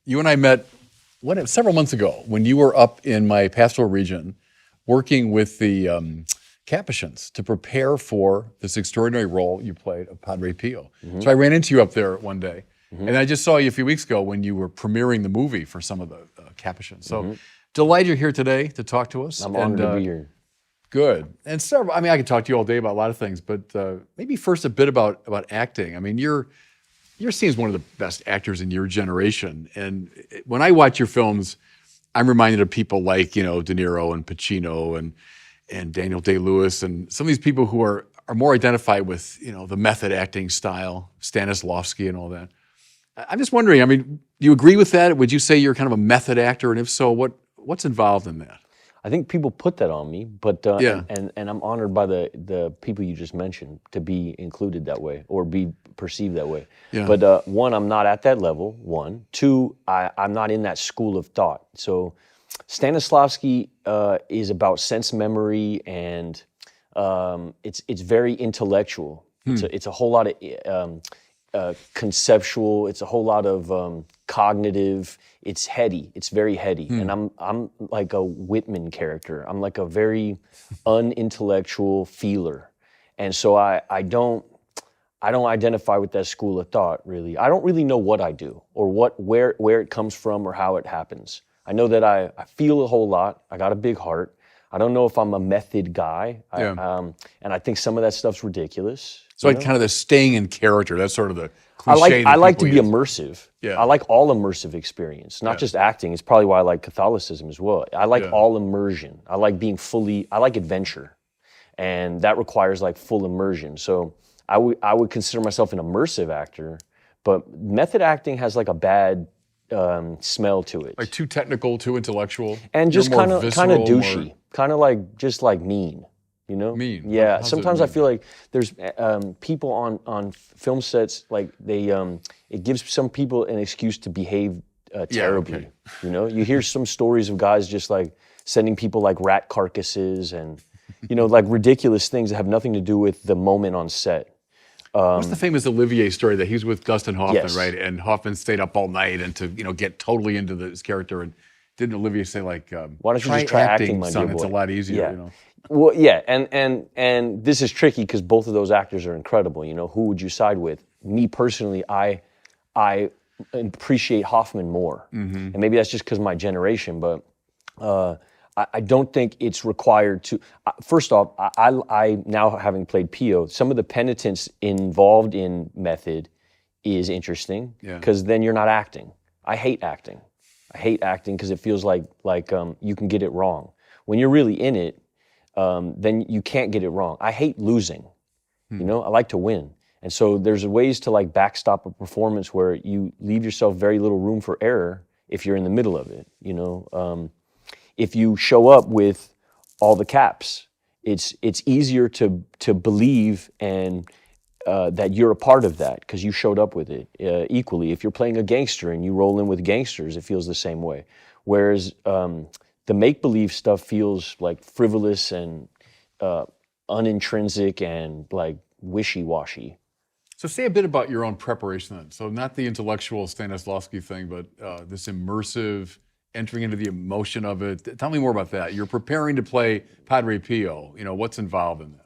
You and I met several months ago when you were up in my pastoral region working with the Capuchins to prepare for this extraordinary role you played of Padre Pio. So I ran into you up there one day, and I just saw you a few weeks ago when you were premiering the movie for some of the Capuchins. So delighted you're here today to talk to us. I'm honored to be here. Good. And several, I mean, I could talk to you all day about a lot of things, but maybe first a bit about acting. I mean, you're seen as one of the best actors in your generation. And when I watch your films, I'm reminded of people like, De Niro and Pacino and Daniel Day-Lewis and some of these people who are more identified with, the method acting style, Stanislavski and all that. I'm just wondering, I mean, do you agree with that? Would you say you're kind of a method actor? And if so, what's involved in that? I think people put that on me, but and I'm honored by the people you just mentioned to be included that way or be perceived that way. Yeah. But one, I'm not at that level. One, two, I'm not in that school of thought. So Stanislavski is about sense memory and it's very intellectual. It's a whole lot of conceptual. It's a whole lot of cognitive. It's heady. It's very heady. And I'm like a Whitman character. I'm like a very unintellectual feeler. And so I don't identify with that school of thought really. I don't really know what I do or where it comes from or how it happens. I know that I feel a whole lot. I got a big heart. I don't know if I'm a method guy. And I think some of that stuff's ridiculous. So like kind of the staying in character, that's sort of the cliche. I like to be immersive. Yeah. I like all immersive experience, not just acting. It's probably why I like Catholicism as well. I like all immersion. I like being I like adventure. And that requires like full immersion. So I would consider myself an immersive actor, but method acting has like a bad smell to it. Like too technical, too intellectual. And just kind of douchey, kind of like just like mean. Mean. Yeah. Sometimes I feel like there's people on film sets like they it gives some people an excuse to behave terribly. You hear some stories of guys just like sending people like rat carcasses and like ridiculous things that have nothing to do with the moment on set. What's the famous Olivier story that he was with Dustin Hoffman, Yes. right? And Hoffman stayed up all night and to get totally into his character. And didn't Olivier say like, why don't you just try acting, my son? dear It's a boy." lot easier. Yeah. Well, yeah, and this is tricky because both of those actors are incredible. Who would you side with? Me personally, I appreciate Hoffman more, and maybe that's just because of my generation. But I don't think it's required to. First off, I now having played Pio, some of the penitence involved in method is interesting because then you're not acting. I hate acting. I hate acting because it feels like you can get it wrong. When you're really in it, then you can't get it wrong. I hate losing. I like to win. And so there's ways to like backstop a performance where you leave yourself very little room for error if you're in the middle of it. If you show up with all the caps, it's easier to believe and that you're a part of that because you showed up with it equally. If you're playing a gangster and you roll in with gangsters, it feels the same way. Whereas the make-believe stuff feels like frivolous and unintrinsic and like wishy-washy. So say a bit about your own preparation then. So not the intellectual Stanislavski thing, but this immersive, entering into the emotion of it. Tell me more about that. You're preparing to play Padre Pio. What's involved in that?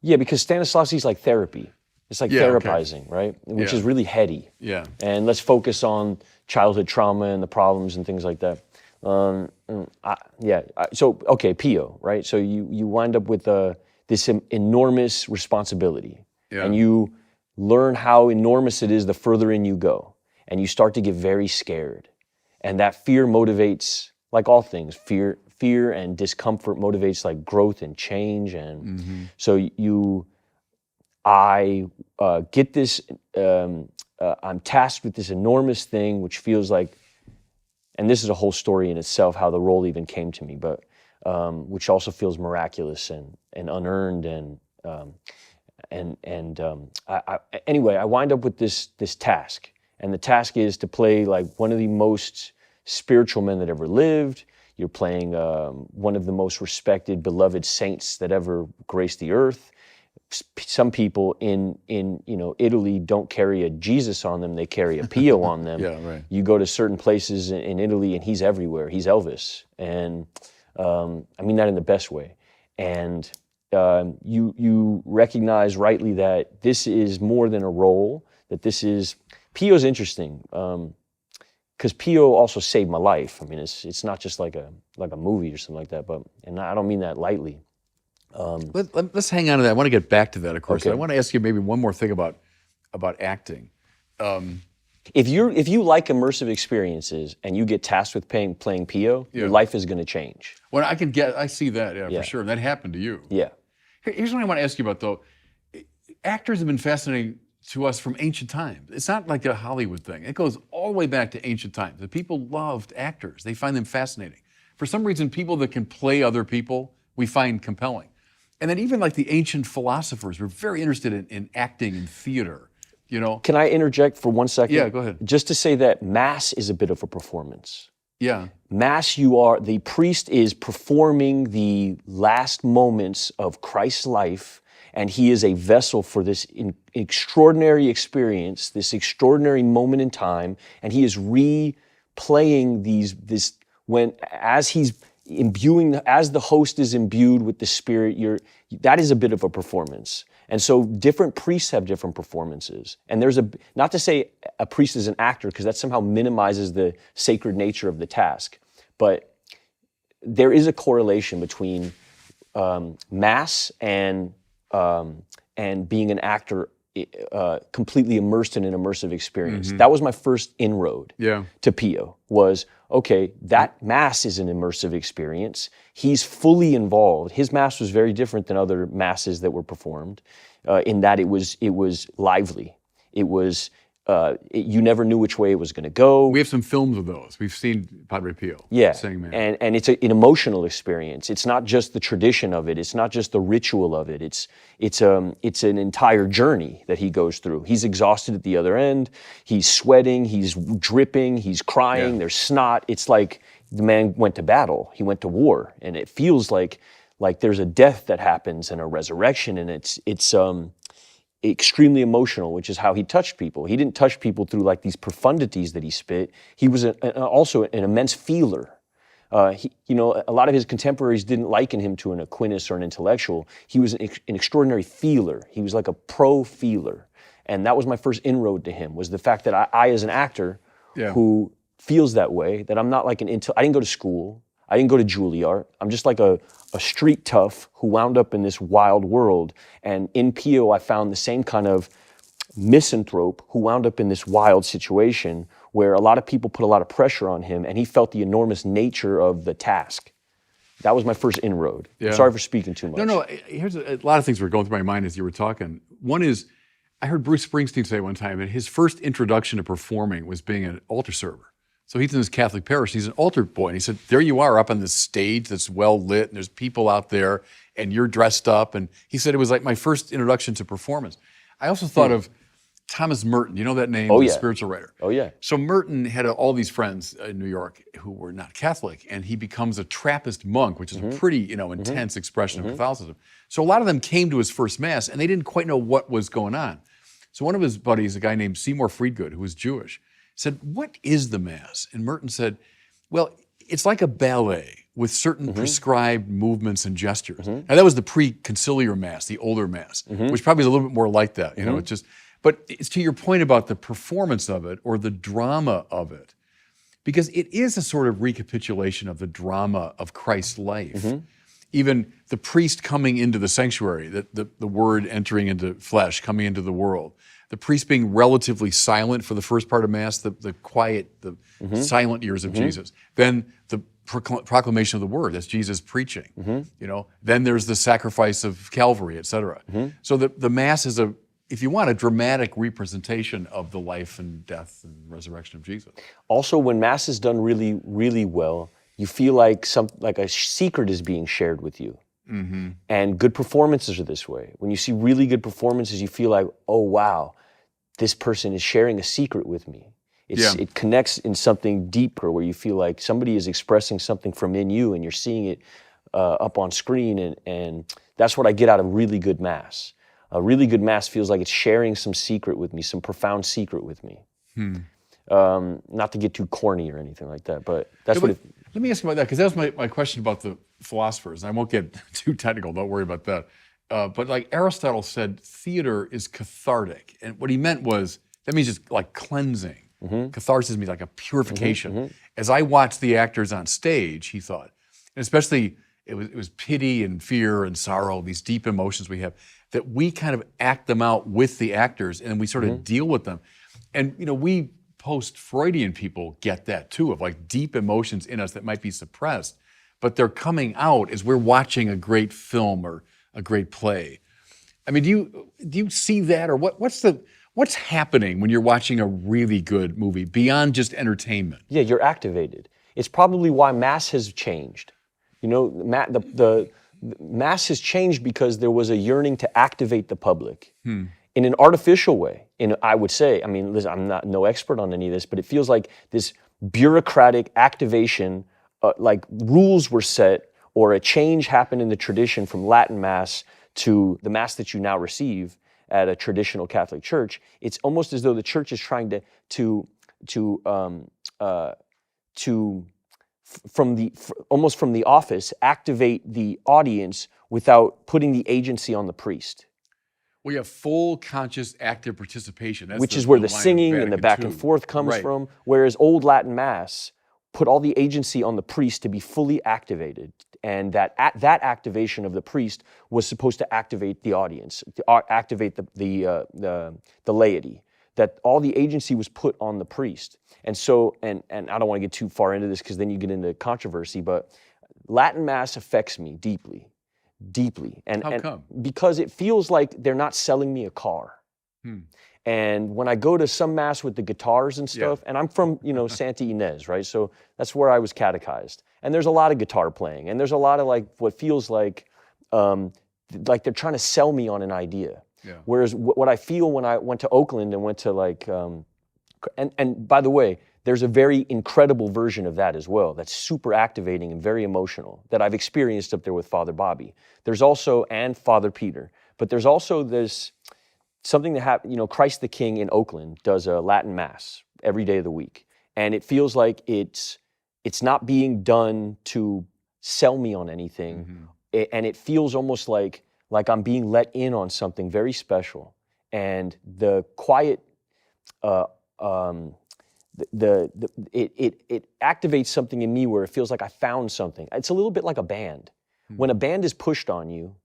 Yeah, because Stanislavski's like therapy. It's like therapizing, right? Which is really heady. Yeah. And let's focus on childhood trauma and the problems and things like that. Pio, right? So you wind up with this enormous responsibility, and you learn how enormous it is the further in you go, and you start to get very scared, and that fear motivates, like all things, fear and discomfort motivates like growth and change, and so I get this. I'm tasked with this enormous thing, which feels like. And this is a whole story in itself, how the role even came to me, but which also feels miraculous and unearned anyway, I wind up with this task, and the task is to play like one of the most spiritual men that ever lived. You're playing one of the most respected, beloved saints that ever graced the earth. Some people in Italy don't carry a Jesus on them; they carry a Pio on them. Yeah, right. You go to certain places in Italy, and he's everywhere. He's Elvis, and I mean that in the best way. And you recognize rightly that this is more than a role. That this is Pio's interesting. Because Pio also saved my life. I mean, it's not just like a movie or something like that. And I don't mean that lightly. Let's hang on to that. I want to get back to that, of course. Okay. I want to ask you maybe one more thing about acting. If you like immersive experiences and you get tasked with playing Pio, your life is going to change. Well, I see that, for sure. That happened to you. Yeah. Here's what I want to ask you about, though. Actors have been fascinating to us from ancient times. It's not like a Hollywood thing. It goes all the way back to ancient times. The people loved actors. They find them fascinating. For some reason, people that can play other people, we find compelling. And then even like the ancient philosophers were very interested in acting and theater, Can I interject for 1 second? Yeah, go ahead. Just to say that Mass is a bit of a performance. Yeah. Mass, the priest is performing the last moments of Christ's life, and he is a vessel for this extraordinary experience, this extraordinary moment in time, and he is replaying as he's as the host is imbued with the Spirit, that is a bit of a performance. And so different priests have different performances. And not to say a priest is an actor, because that somehow minimizes the sacred nature of the task, but there is a correlation between Mass and being an actor completely immersed in an immersive experience. That was my first inroad to Pio, was, okay, that Mass is an immersive experience. He's fully involved. His Mass was very different than other Masses that were performed in that it was lively. It was, you never knew which way it was going to go. We have some films of those. We've seen Padre Pio sing Mass. And it's an emotional experience. It's not just the tradition of it. It's not just the ritual of it. It's an entire journey that he goes through. He's exhausted at the other end. He's sweating. He's dripping. He's crying. Yeah. There's snot. It's like the man went to battle. He went to war, and it feels like there's a death that happens and a resurrection, and it's extremely emotional, which is how he touched people. He didn't touch people through like these profundities that he spit. He was also an immense feeler. A lot of his contemporaries didn't liken him to an Aquinas or an intellectual. He was an extraordinary feeler. He was like a pro-feeler. And that was my first inroad to him, was the fact that I as an actor who feels that way, that I'm not like I didn't go to school. I didn't go to Juilliard. I'm just like a street tough who wound up in this wild world. And in Pio, I found the same kind of misanthrope who wound up in this wild situation where a lot of people put a lot of pressure on him, and he felt the enormous nature of the task. That was my first inroad. Yeah. I'm sorry for speaking too much. No, here's a lot of things were going through my mind as you were talking. One is, I heard Bruce Springsteen say one time that his first introduction to performing was being an altar server. So he's in this Catholic parish, he's an altar boy, and he said, there you are up on this stage that's well lit, and there's people out there, and you're dressed up, and he said it was like my first introduction to performance. I also thought of Thomas Merton, you know that name? Oh, the yeah. spiritual writer. Oh, yeah. So Merton had all these friends in New York who were not Catholic, and he becomes a Trappist monk, which is a pretty, intense expression of Catholicism. So a lot of them came to his first Mass, and they didn't quite know what was going on. So one of his buddies, a guy named Seymour Friedgood, who was Jewish, said, what is the Mass? And Merton said, well, it's like a ballet with certain prescribed movements and gestures. Now that was the pre-conciliar Mass, the older Mass, which probably is a little bit more like that, but it's to your point about the performance of it or the drama of it, because it is a sort of recapitulation of the drama of Christ's life. Even the priest coming into the sanctuary, the word entering into flesh, coming into the world, the priest being relatively silent for the first part of Mass, the quiet, the silent years of Jesus. Then the proclamation of the word, that's Jesus preaching. Then there's the sacrifice of Calvary, et cetera. So the Mass is if you want, a dramatic representation of the life and death and resurrection of Jesus. Also, when Mass is done really, really well, you feel like a secret is being shared with you. And good performances are this way. When you see really good performances, you feel like, oh, wow, this person is sharing a secret with me. It connects in something deeper where you feel like somebody is expressing something from in you and you're seeing it up on screen. And that's what I get out of really good Mass. A really good mass feels like it's sharing some secret with me, some profound secret with me. Not to get too corny or anything like that, but that's what it... Let me ask you about that, because that was my question about the philosophers. And I won't get too technical, don't worry about that. But like Aristotle said, theater is cathartic. And what he meant was, that means just like cleansing. Catharsis means like a purification. As I watched the actors on stage, he thought, and especially it was pity and fear and sorrow, these deep emotions we have, that we kind of act them out with the actors and we sort of deal with them. And we post-Freudian people get that too, of like deep emotions in us that might be suppressed, but they're coming out as we're watching a great film or a great play. I mean, do you see that, or what's happening when you're watching a really good movie beyond just entertainment? Yeah, you're activated. It's probably why mass has changed. The mass has changed because there was a yearning to activate the public in an artificial way. I would say, I mean, listen, I'm no expert on any of this, but it feels like this bureaucratic activation, like rules were set or a change happened in the tradition from Latin mass to the mass that you now receive at a traditional Catholic church. It's almost as though the church is trying almost from the office, activate the audience without putting the agency on the priest. We have full, conscious, active participation. That's which is where the line of singing and the Vatican back II. and forth comes Right. from, whereas old Latin Mass put all the agency on the priest to be fully activated, and that activation of the priest was supposed to activate the audience, to activate the laity. That all the agency was put on the priest. And so, and I don't want to get too far into this because then you get into controversy, but Latin Mass affects me deeply. And, How come? Because it feels like they're not selling me a car. And when I go to some Mass with the guitars and stuff, and I'm from, Santa Ynez, right? So that's where I was catechized. And there's a lot of guitar playing. And there's a lot of like, what feels like they're trying to sell me on an idea. Yeah. Whereas what I feel when I went to Oakland and went to like, and by the way, there's a very incredible version of that as well that's super activating and very emotional that I've experienced up there with Father Bobby. There's also, and Father Peter, but there's also this something that happened, Christ the King in Oakland does a Latin Mass every day of the week. And it feels like it's not being done to sell me on anything. And it feels almost like I'm being let in on something very special. And the quiet, it activates something in me where it feels like I found something. It's a little bit like a band. When a band is pushed on you,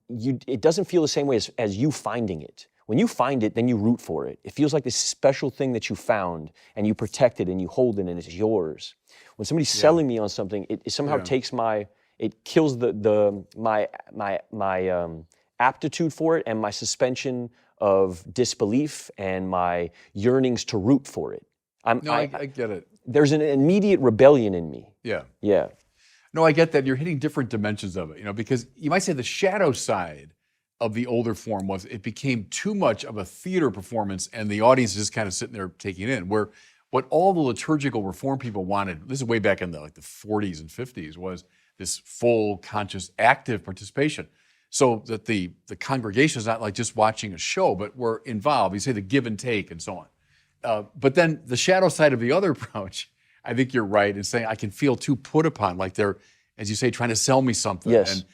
it doesn't feel the same way as you finding it. When you find it, then you root for it. It feels like this special thing that you found, and you protect it, and you hold it, and it's yours. When somebody's selling me on something, it somehow takes it kills my aptitude for it and my suspension of disbelief and my yearnings to root for it. I get it. There's an immediate rebellion in me. Yeah. Yeah. No, I get that. You're hitting different dimensions of it, because you might say the shadow side of the older form was it became too much of a theater performance and the audience is just kind of sitting there taking it in, where what all the liturgical reform people wanted, this is way back in the 40s and 50s, was this full, conscious, active participation. So that the congregation is not like just watching a show, but we're involved. You say the give and take and so on. But then the shadow side of the other approach, I think you're right in saying I can feel too put upon, like they're, as you say, trying to sell me something. Yes. And,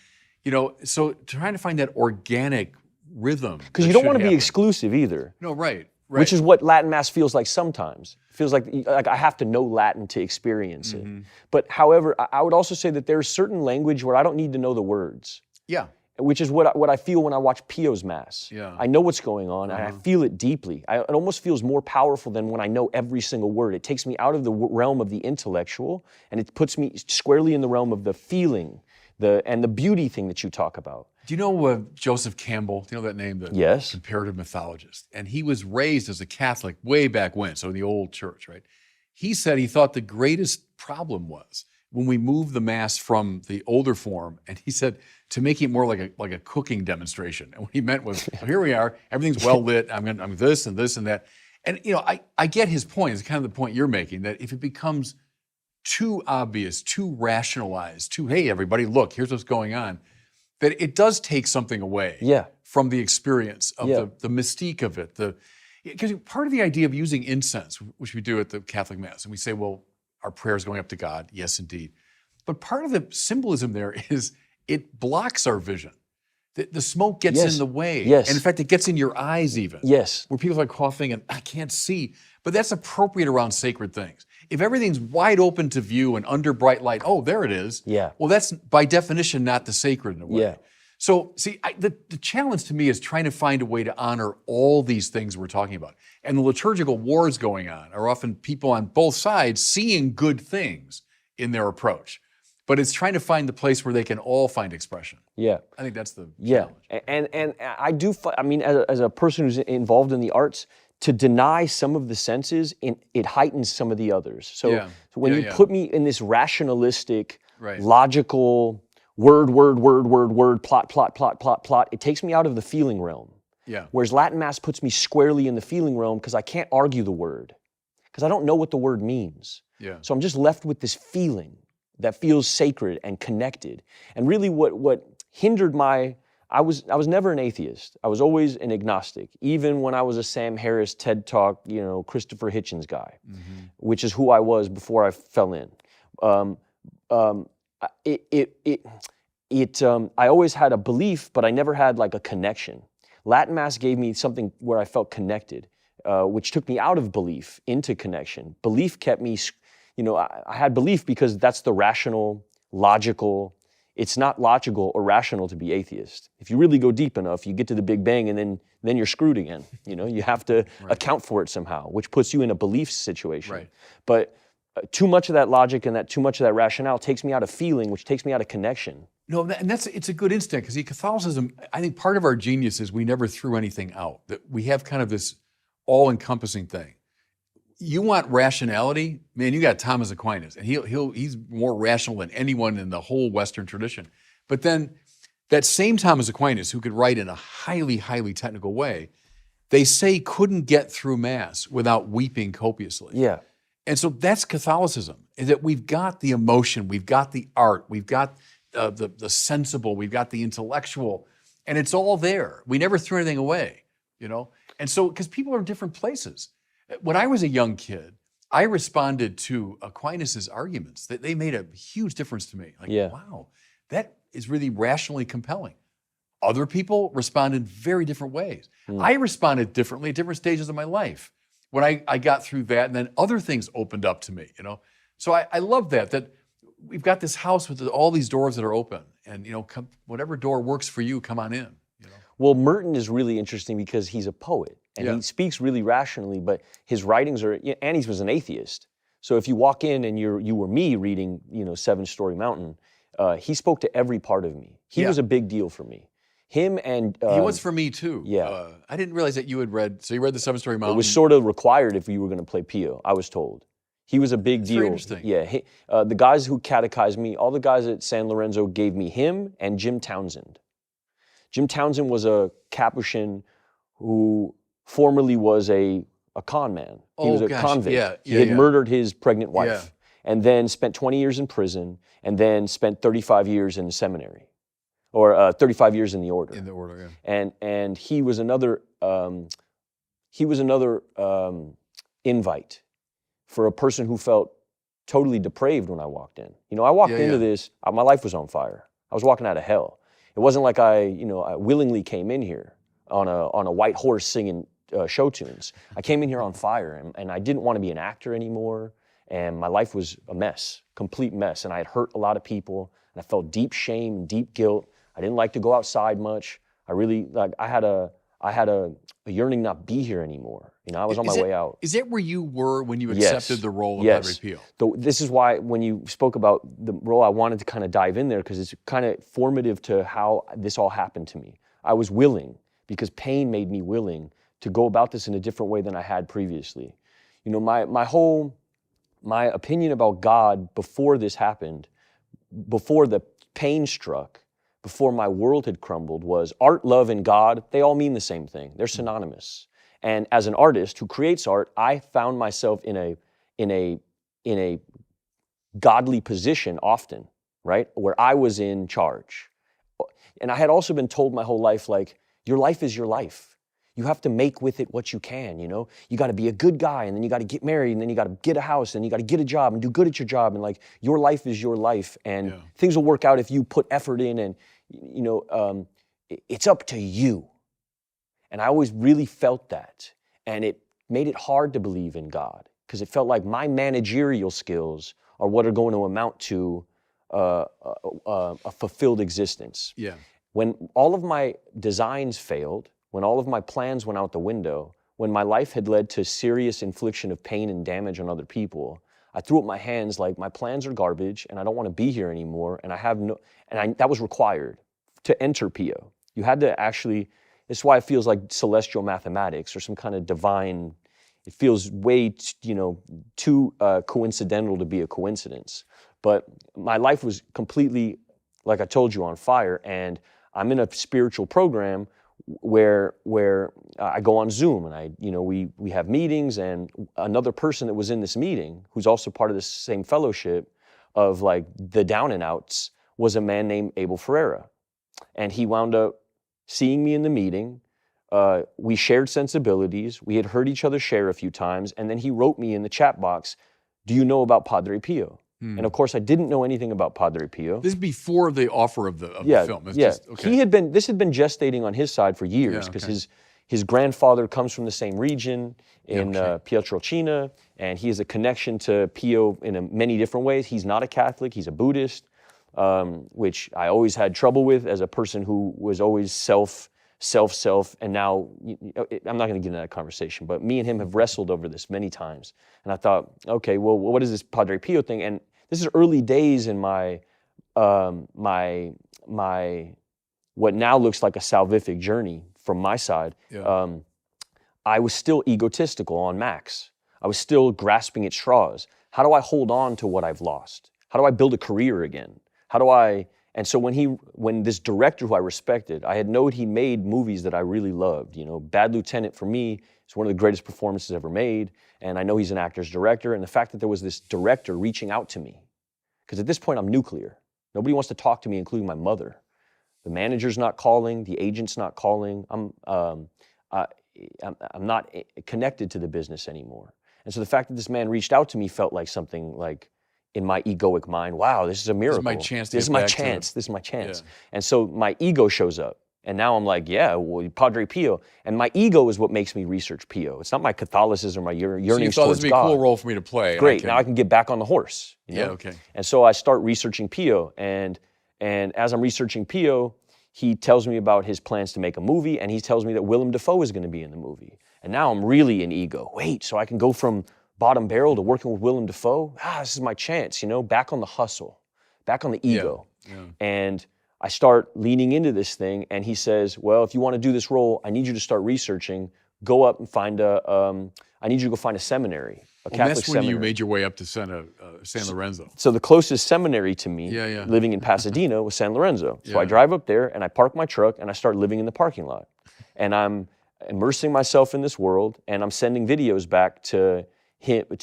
so trying to find that organic rhythm. Because you don't want to be exclusive either. No, right. Which is what Latin Mass feels like sometimes. It feels like I have to know Latin to experience it. But however, I would also say that there's certain language where I don't need to know the words. Yeah. Which is what I feel when I watch Pio's Mass. Yeah. I know what's going on, and I feel it deeply. It almost feels more powerful than when I know every single word. It takes me out of the realm of the intellectual, and it puts me squarely in the realm of the feeling, and the beauty thing that you talk about. Do you know Joseph Campbell? Do you know that name? The Yes. comparative mythologist. And he was raised as a Catholic way back when, so in the old church, right? He said he thought the greatest problem was when we moved the Mass from the older form, and he said to make it more like a cooking demonstration. And what he meant was, well, here we are, everything's well lit. I'm this and this and that. And I get his point. It's kind of the point you're making, that if it becomes too obvious, too rationalized, hey, everybody, look, here's what's going on, that it does take something away Yeah. from the experience of Yeah. the mystique of it. Because part of the idea of using incense, which we do at the Catholic Mass, and we say, well, our prayer is going up to God. Yes, indeed. But part of the symbolism there is it blocks our vision. The smoke gets Yes. in the way. Yes. And in fact, it gets in your eyes even. Yes. Where people are coughing and I can't see. But that's appropriate around sacred things. If everything's wide open to view and under bright light, oh, there it is. Yeah. Well, that's by definition not the sacred in a way. Yeah. So, see, the challenge to me is trying to find a way to honor all these things we're talking about. And the liturgical wars going on are often people on both sides seeing good things in their approach. But it's trying to find the place where they can all find expression. Yeah. I think that's the Yeah. challenge. And I do, I mean, as a person who's involved in the arts, to deny some of the senses, it heightens some of the others. So when you put me in this rationalistic, logical, word, plot, it takes me out of the feeling realm. Yeah. Whereas Latin Mass puts me squarely in the feeling realm because I can't argue the word, because I don't know what the word means. Yeah. So I'm just left with this feeling that feels sacred and connected. And really what hindered I was never an atheist. I was always an agnostic, even when I was a Sam Harris, TED Talk, Christopher Hitchens guy, which is who I was before I fell in. I always had a belief, but I never had like a connection. Latin Mass gave me something where I felt connected, which took me out of belief into connection. Belief kept me, I had belief because that's the rational, logical. It's not logical or rational to be atheist. If you really go deep enough, you get to the Big Bang and then you're screwed again. You have to account for it somehow, which puts you in a belief situation. Right. But too much of that logic and too much of that rationale takes me out of feeling, which takes me out of connection. No, and it's a good instinct, because Catholicism, I think part of our genius is we never threw anything out. That we have kind of this all-encompassing thing. You want rationality, man, you got Thomas Aquinas, and he's more rational than anyone in the whole Western tradition. But then that same Thomas Aquinas, who could write in a highly, highly technical way, they say couldn't get through Mass without weeping copiously. Yeah. And so that's Catholicism, is that we've got the emotion, we've got the art, we've got the sensible, we've got the intellectual, and it's all there. We never threw anything away, And so, because people are in different places. When I was a young kid, I responded to Aquinas' arguments. They made a huge difference to me. Wow, that is really rationally compelling. Other people responded in very different ways. I responded differently at different stages of my life when I got through that, and then other things opened up to me, So I love that we've got this house with all these doors that are open, and whatever door works for you, come on in. Well, Merton is really interesting because he's a poet, and he speaks really rationally, but his writings are, and he was an atheist. So if you walk in and you were me reading, Seven Story Mountain, he spoke to every part of me. He was a big deal for me. Him and... he was for me too. Yeah. I didn't realize that you had read, so you read the Seven Story Mountain. It was sort of required if you were going to play Pio, I was told. He was a big deal. Very interesting. Yeah, the guys who catechized me, all the guys at San Lorenzo gave me him and Jim Townsend. Jim Townsend was a Capuchin who formerly was a con man. He was a convict. He had murdered his pregnant wife and then spent 20 years in prison and then spent 35 years in the seminary, or 35 years in the order. In the order, yeah. And he was another invite for a person who felt totally depraved when I walked in. I walked into this, my life was on fire. I was walking out of hell. It wasn't like I willingly came in here on a white horse singing show tunes. I came in here on fire, and I didn't want to be an actor anymore, and my life was a mess, complete mess, and I had hurt a lot of people, and I felt deep shame and deep guilt. I didn't like to go outside much. I had a yearning not be here anymore. I was on my way out. Is that where you were when you accepted the role of Padre Pio? This is why when you spoke about the role, I wanted to kind of dive in there because it's kind of formative to how this all happened to me. I was willing because pain made me willing to go about this in a different way than I had previously. My opinion about God before this happened, before the pain struck, before my world had crumbled, was art, love, and God, they all mean the same thing. They're synonymous. And as an artist who creates art, I found myself in a godly position often, right? Where I was in charge. and I had also been told my whole life, like, your life is your life. You have to make with it what you can, you know? You got to be a good guy, and then you got to get married, and then you got to get a house, and you got to get a job and do good at your job, and like, your life is your life, and things will work out if you put effort in, and you know, it's up to you. And I always really felt that, and it made it hard to believe in God, because it felt like my managerial skills are what are going to amount to a fulfilled existence. Yeah. When all of my designs failed, when all of my plans went out the window, when my life had led to serious infliction of pain and damage on other people, I threw up my hands like, my plans are garbage, and I don't want to be here anymore, and that was required to enter PO. You had to actually, it's why it feels like celestial mathematics or some kind of divine, it feels way, too coincidental to be a coincidence. But my life was completely, like I told you, on fire, and I'm in a spiritual program where I go on Zoom, and we have meetings, and another person that was in this meeting, who's also part of this same fellowship of like the down and outs, was a man named Abel Ferreira. And he wound up seeing me in the meeting. We shared sensibilities. We had heard each other share a few times, and then he wrote me in the chat box, "Do you know about Padre Pio?" And of course, I didn't know anything about Padre Pio. This is before the offer of the film. It's just, okay. This had been gestating on his side for years, because his grandfather comes from the same region in Pietrelcina, and he has a connection to Pio in many different ways. He's not a Catholic, he's a Buddhist, which I always had trouble with as a person who was always self, and now, I'm not gonna get into that conversation, but me and him have wrestled over this many times. And I thought, okay, well, what is this Padre Pio thing? And this is early days in my what now looks like a salvific journey from my side. Yeah. I was still egotistical on max. I was still grasping at straws. How do I hold on to what I've lost? How do I build a career again? And so when this director who I respected, I had known he made movies that I really loved. Bad Lieutenant for me is one of the greatest performances ever made, and I know he's an actor's director, and the fact that there was this director reaching out to me, because at this point I'm nuclear. Nobody wants to talk to me, including my mother. The manager's not calling, the agent's not calling. I'm not connected to the business anymore. And so the fact that this man reached out to me felt like something like, in my egoic mind, wow, this is a miracle. This is my chance. This is my chance. Yeah. And so my ego shows up. And now I'm like, yeah, well, Padre Pio. And my ego is what makes me research Pio. It's not my Catholicism or my yearning towards God. So you thought this would be a cool role for me to play. Great, now I can get back on the horse. Yeah, okay. And so I start researching Pio. And as I'm researching Pio, he tells me about his plans to make a movie, and he tells me that Willem Dafoe is gonna be in the movie. And now I'm really in ego. Wait, so I can go from bottom barrel to working with Willem Dafoe? This is my chance, back on the hustle, back on the ego. Yeah. And I start leaning into this thing, and he says, well, if you want to do this role, I need you to start researching. Go up and find I need you to go find a seminary, a Catholic that's when seminary. you made your way up to San Lorenzo. So the closest seminary to me, Yeah. living in Pasadena, was San Lorenzo. So I drive up there, and I park my truck, and I start living in the parking lot. And I'm immersing myself in this world, and I'm sending videos back to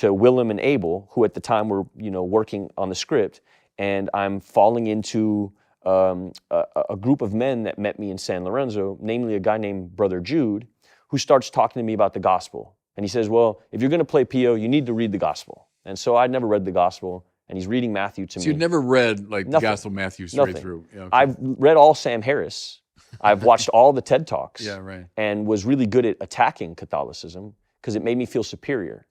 Willem and Abel, who at the time were, working on the script, and I'm falling into a group of men that met me in San Lorenzo, namely a guy named Brother Jude, who starts talking to me about the gospel. And he says, well, if you're gonna play Pio, you need to read the gospel. And so I'd never read the gospel, and he's reading Matthew to me. So you'd never read the Gospel of Matthew straight through? Yeah, okay. I've read all Sam Harris. I've watched all the TED Talks. Yeah, right. And was really good at attacking Catholicism because it made me feel superior.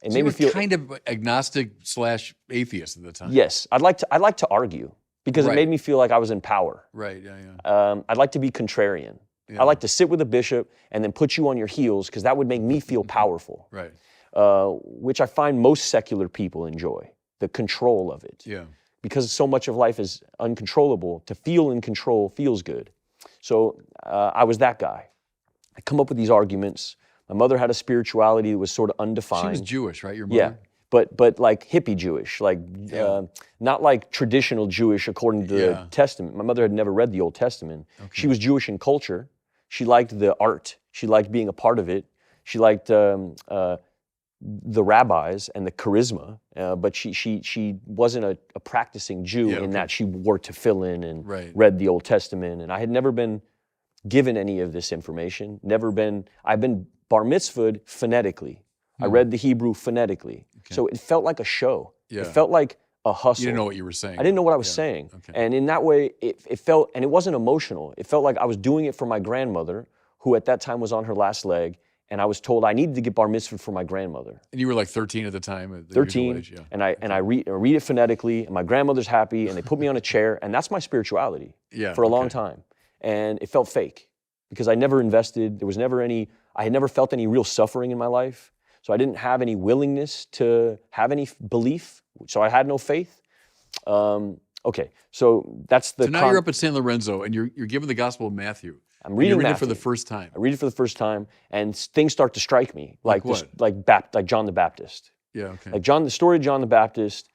It So made you me were feel kind of agnostic/atheist at the time. Yes, I'd like to argue because it Right. made me feel like I was in power. Right, yeah. I'd like to be contrarian. Yeah. I like to sit with a bishop and then put you on your heels because that would make me feel powerful, Right, which I find most secular people enjoy, the control of it. yeah. Because so much of life is uncontrollable, to feel in control feels good. So I was that guy. I come up with these arguments. My mother had a spirituality that was sort of undefined. She was Jewish, right, your mother? Yeah, but like hippie Jewish, like not like traditional Jewish according to the Testament. My mother had never read the Old Testament. Okay. She was Jewish in culture. She liked the art. She liked being a part of it. She liked the rabbis and the charisma, but she wasn't a practicing Jew in that she wore tefillin and read the Old Testament. And I had never been given any of this information. I've been bar mitzvahed phonetically. I read the Hebrew phonetically. So it felt like a show. It felt like a hustle. You didn't know what you were saying. I didn't know what I was saying. And in that way, it felt, and it wasn't emotional. It felt like I was doing it for my grandmother, who at that time was on her last leg, and I was told I needed to get bar mitzvah for my grandmother. And you were like 13 at the time? At the 13, age, and I read it phonetically, and my grandmother's happy, and they put me on a chair, and that's my spirituality for a long time. And it felt fake, because I never invested, I had never felt any real suffering in my life, so I didn't have any willingness to have any belief, so I had no faith. Okay, so that's the... So now you're up at San Lorenzo, and you're given the Gospel of Matthew. I'm reading it for the first time. I read it for the first time, and things start to strike me, like John the Baptist. Yeah, okay. Like the story of John the Baptist,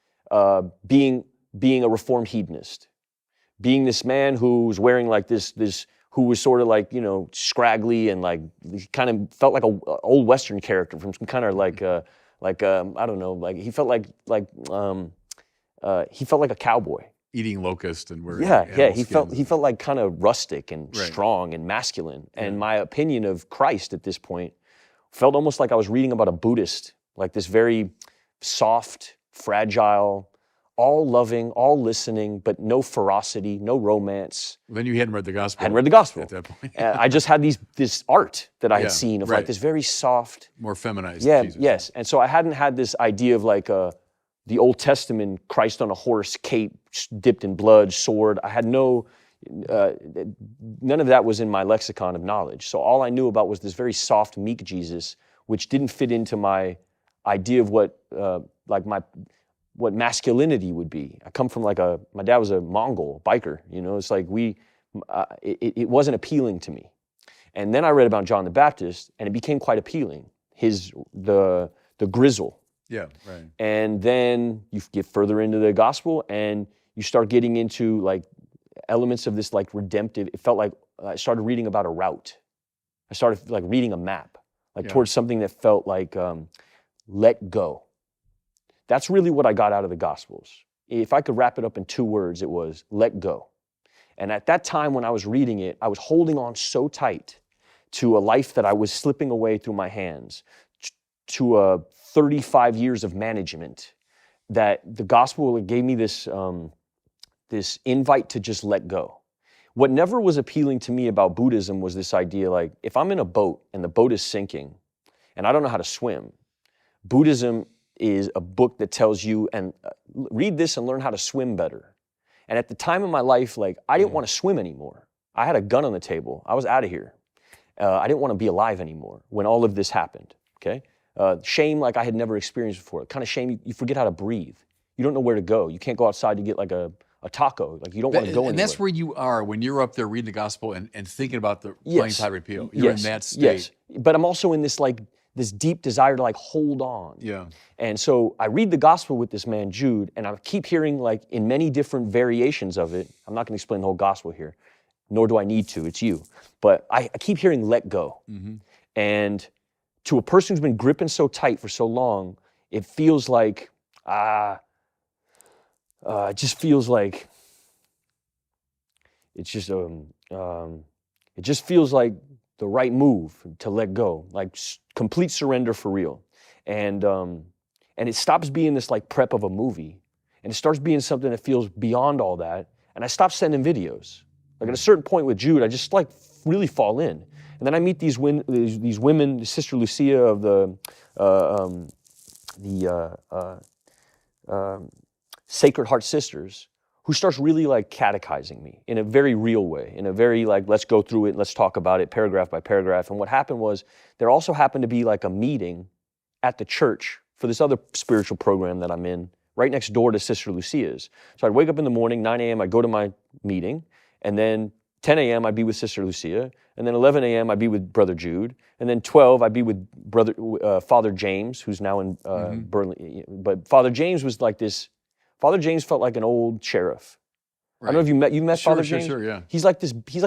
being a reformed hedonist, being this man who's wearing like this, who was sort of like, scraggly and like kind of felt like a old Western character from some kind of I don't know, like he felt like a cowboy. Eating locust and wearing he felt like kind of rustic and strong and masculine. And my opinion of Christ at this point felt almost like I was reading about a Buddhist, like this very soft, fragile, all loving, all listening, but no ferocity, no romance. Then you hadn't read the Gospel. I hadn't read the Gospel at that point. I just had this art that I had seen of like this very soft, more feminized. Jesus. Yes. And so I hadn't had this idea of like the Old Testament Christ on a horse, cape dipped in blood, sword. I had none of that was in my lexicon of knowledge. So all I knew about was this very soft, meek Jesus, which didn't fit into my idea of what masculinity would be. I come from my dad was a Mongol biker, it's like it wasn't appealing to me. And then I read about John the Baptist, and it became quite appealing. The grizzle. Yeah, right. And then you get further into the gospel, and you start getting into like elements of this like redemptive. It felt like I started reading about a route. I started like reading a map, towards something that felt like let go. That's really what I got out of the Gospels. If I could wrap it up in 2 words, it was let go. And at that time when I was reading it, I was holding on so tight to a life that I was slipping away through my hands, to 35 years of management, that the Gospel gave me this invite to just let go. What never was appealing to me about Buddhism was this idea, like, if I'm in a boat and the boat is sinking and I don't know how to swim, Buddhism is a book that tells you, and read this and learn how to swim better. And at the time in my life, like, I didn't want to swim anymore. I had a gun on the table. I was out of here. I didn't want to be alive anymore when all of this happened, okay? Shame like I had never experienced before. Kind of shame, you forget how to breathe. You don't know where to go. You can't go outside to get like a taco. Like you don't want to go anywhere. And that's where you are when you're up there reading the Gospel and thinking about the plain tide repeal. You're in that state. Yes, but I'm also in this this deep desire to like hold on. Yeah. And so I read the Gospel with this man, Jude, and I keep hearing like in many different variations of it. I'm not going to explain the whole Gospel here, nor do I need to. It's you. But I keep hearing let go. Mm-hmm. And to a person who's been gripping so tight for so long, it feels like, it just feels like, it just feels like the right move to let go, like complete surrender for real. And it stops being this like prep of a movie, and it starts being something that feels beyond all that. And I stopped sending videos. Like at a certain point with Jude, I just like really fall in. And then I meet these women, Sister Lucia of the Sacred Heart Sisters, who starts really like catechizing me in a very real way, in a very like, let's go through it, let's talk about it paragraph by paragraph. And what happened was there also happened to be like a meeting at the church for this other spiritual program that I'm in, right next door to Sister Lucia's. So I'd wake up in the morning, 9 a.m., I'd go to my meeting, and then 10 a.m. I'd be with Sister Lucia, and then 11 a.m. I'd be with Brother Jude, and then 12 I'd be with Father James, who's now in Berlin. But Father James was like this. Father James felt like an old sheriff. Right. I don't know if you met Father James. Sure, yeah. He's like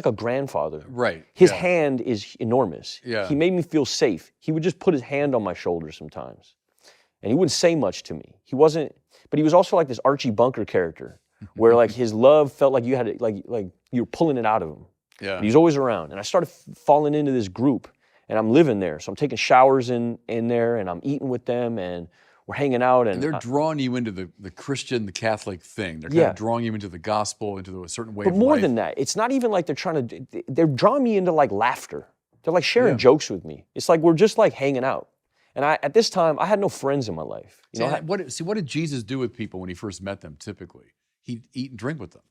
a grandfather. Right. His hand is enormous. Yeah. He made me feel safe. He would just put his hand on my shoulder sometimes. and he wouldn't say much to me. He wasn't, but he was also like this Archie Bunker character, where like his love felt like you had to, like you were pulling it out of him. Yeah. But he's always around, and I started falling into this group, and I'm living there, so I'm taking showers in there, and I'm eating with them, and we're hanging out, And they're drawing you into the Christian, the Catholic thing. They're kind Yeah. of drawing you into the gospel, into a certain way But of more life. than that, it's not even like they're drawing me into like laughter. They're like sharing Yeah. jokes with me. It's like we're just like hanging out. And at this time, I had no friends in my life. You know, What did Jesus do with people when he first met them? Typically, he'd eat and drink with them.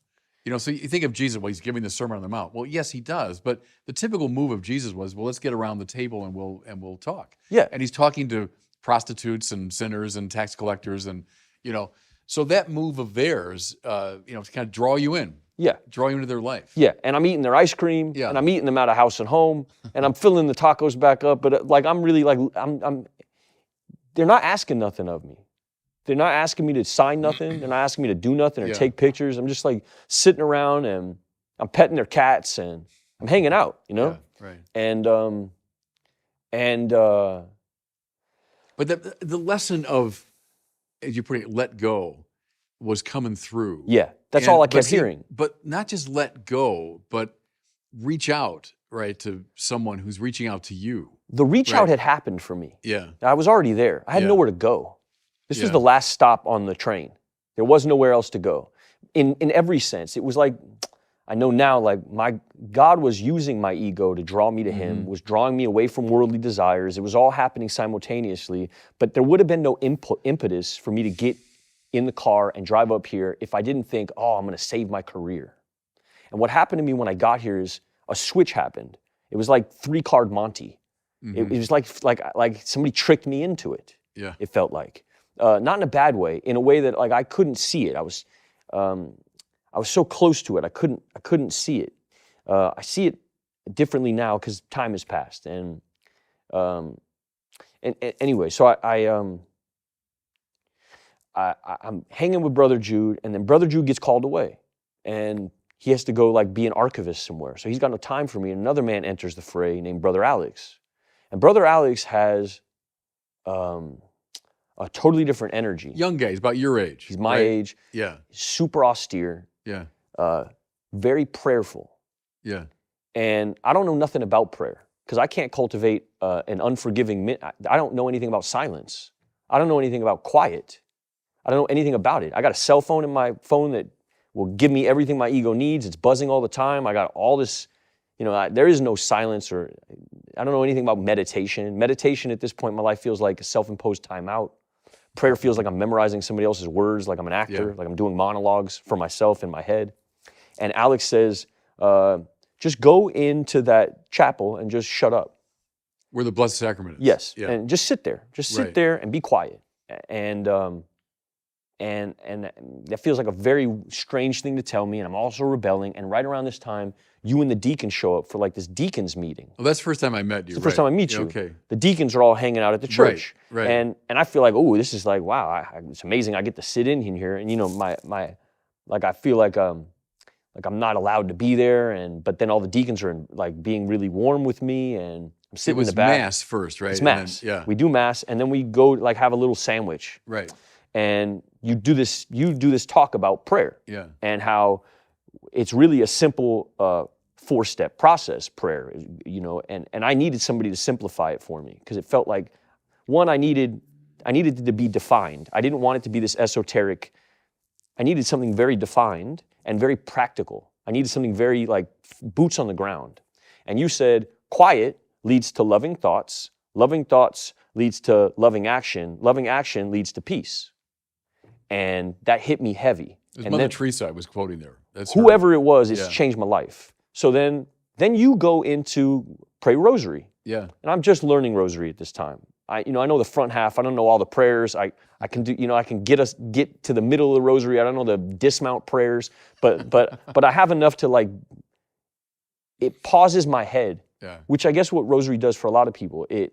You know, so you think of Jesus, well, he's giving the Sermon on the Mount. Well, yes, he does, but the typical move of Jesus was, well, let's get around the table and we'll talk. Yeah. And he's talking to prostitutes and sinners and tax collectors, and you know, so that move of theirs, to kind of draw you in, yeah. draw you into their life. Yeah, and I'm eating their ice cream, Yeah. and I'm eating them out of house and home, and I'm filling the tacos back up, but like I'm really like, they're not asking nothing of me. They're not asking me to sign nothing. They're not asking me to do nothing or Yeah. take pictures. I'm just like sitting around and I'm petting their cats and I'm hanging out, you know? Yeah, right. And But the lesson of, as you put it, let go, was coming through. yeah, that's And- all I but kept see, hearing. But not just let go, but reach out, right, to someone who's reaching out to you. The reach Right. out had happened for me. Yeah. I was already there. I had Yeah. nowhere to go. This was Yeah. the last stop on the train. There was nowhere else to go. In every sense, it was like, I know now, like my God was using my ego to draw me to Him, was drawing me away from worldly desires. It was all happening simultaneously, but there would have been no impetus for me to get in the car and drive up here if I didn't think, oh, I'm gonna save my career. And what happened to me when I got here is a switch happened. It was like 3-card Monty. It was like somebody tricked me into it. Yeah. It felt like. Not in a bad way, in a way that like I couldn't see it. I was so close to it, I couldn't see it. I see it differently now because time has passed. And anyway, so I'm hanging with Brother Jude, and then Brother Jude gets called away, and he has to go like be an archivist somewhere. So he's got no time for me. And another man enters the fray named Brother Alex, and Brother Alex has a totally different energy. Young guy, he's about your age. He's my right? age. Yeah. Super austere. Yeah. Very prayerful. Yeah. And I don't know nothing about prayer because I can't cultivate an unforgiving. I don't know anything about silence. I don't know anything about quiet. I don't know anything about it. I got a cell phone in my phone that will give me everything my ego needs. It's buzzing all the time. I got all this, there is no silence, or I don't know anything about meditation. Meditation at this point in my life feels like a self-imposed timeout. Prayer feels like I'm memorizing somebody else's words, like I'm an actor, like I'm doing monologues for myself in my head. And Alex says, just go into that chapel and just shut up. Where the Blessed Sacrament is. Yes, Yeah. and just sit there. Just sit Right. there and be quiet. And that feels like a very strange thing to tell me, and I'm also rebelling. And right around this time, you and the deacons show up for like this deacons meeting. Well, that's the first time I met you. It's the first time I meet you. Okay. The deacons are all hanging out at the church. right. And I feel like, oh, this is like, wow, it's amazing I get to sit in here. And I feel like I'm not allowed to be there. But then all the deacons are like being really warm with me, and I'm sitting It was in the back. Mass first, right? It's And then- Mass. yeah. We do Mass, and then we go like have a little sandwich. Right. And you do this talk about prayer. Yeah. And how it's really a simple 4-step process, prayer, and I needed somebody to simplify it for me, because it felt like, one, I needed it to be defined. I didn't want it to be this esoteric. I needed something very defined and very practical. I needed something very like boots on the ground. And you said, quiet leads to loving thoughts leads to loving action leads to peace. And that hit me heavy. It was And Mother then- Teresa I was quoting there. That's her. whoever it was, it's Yeah. changed my life. So then you go into pray rosary. Yeah. And I'm just learning rosary at this time. I know the front half. I don't know all the prayers. I can do, I can get to the middle of the rosary. I don't know the dismount prayers, but I have enough to like, it pauses my head, Yeah. which I guess what rosary does for a lot of people. It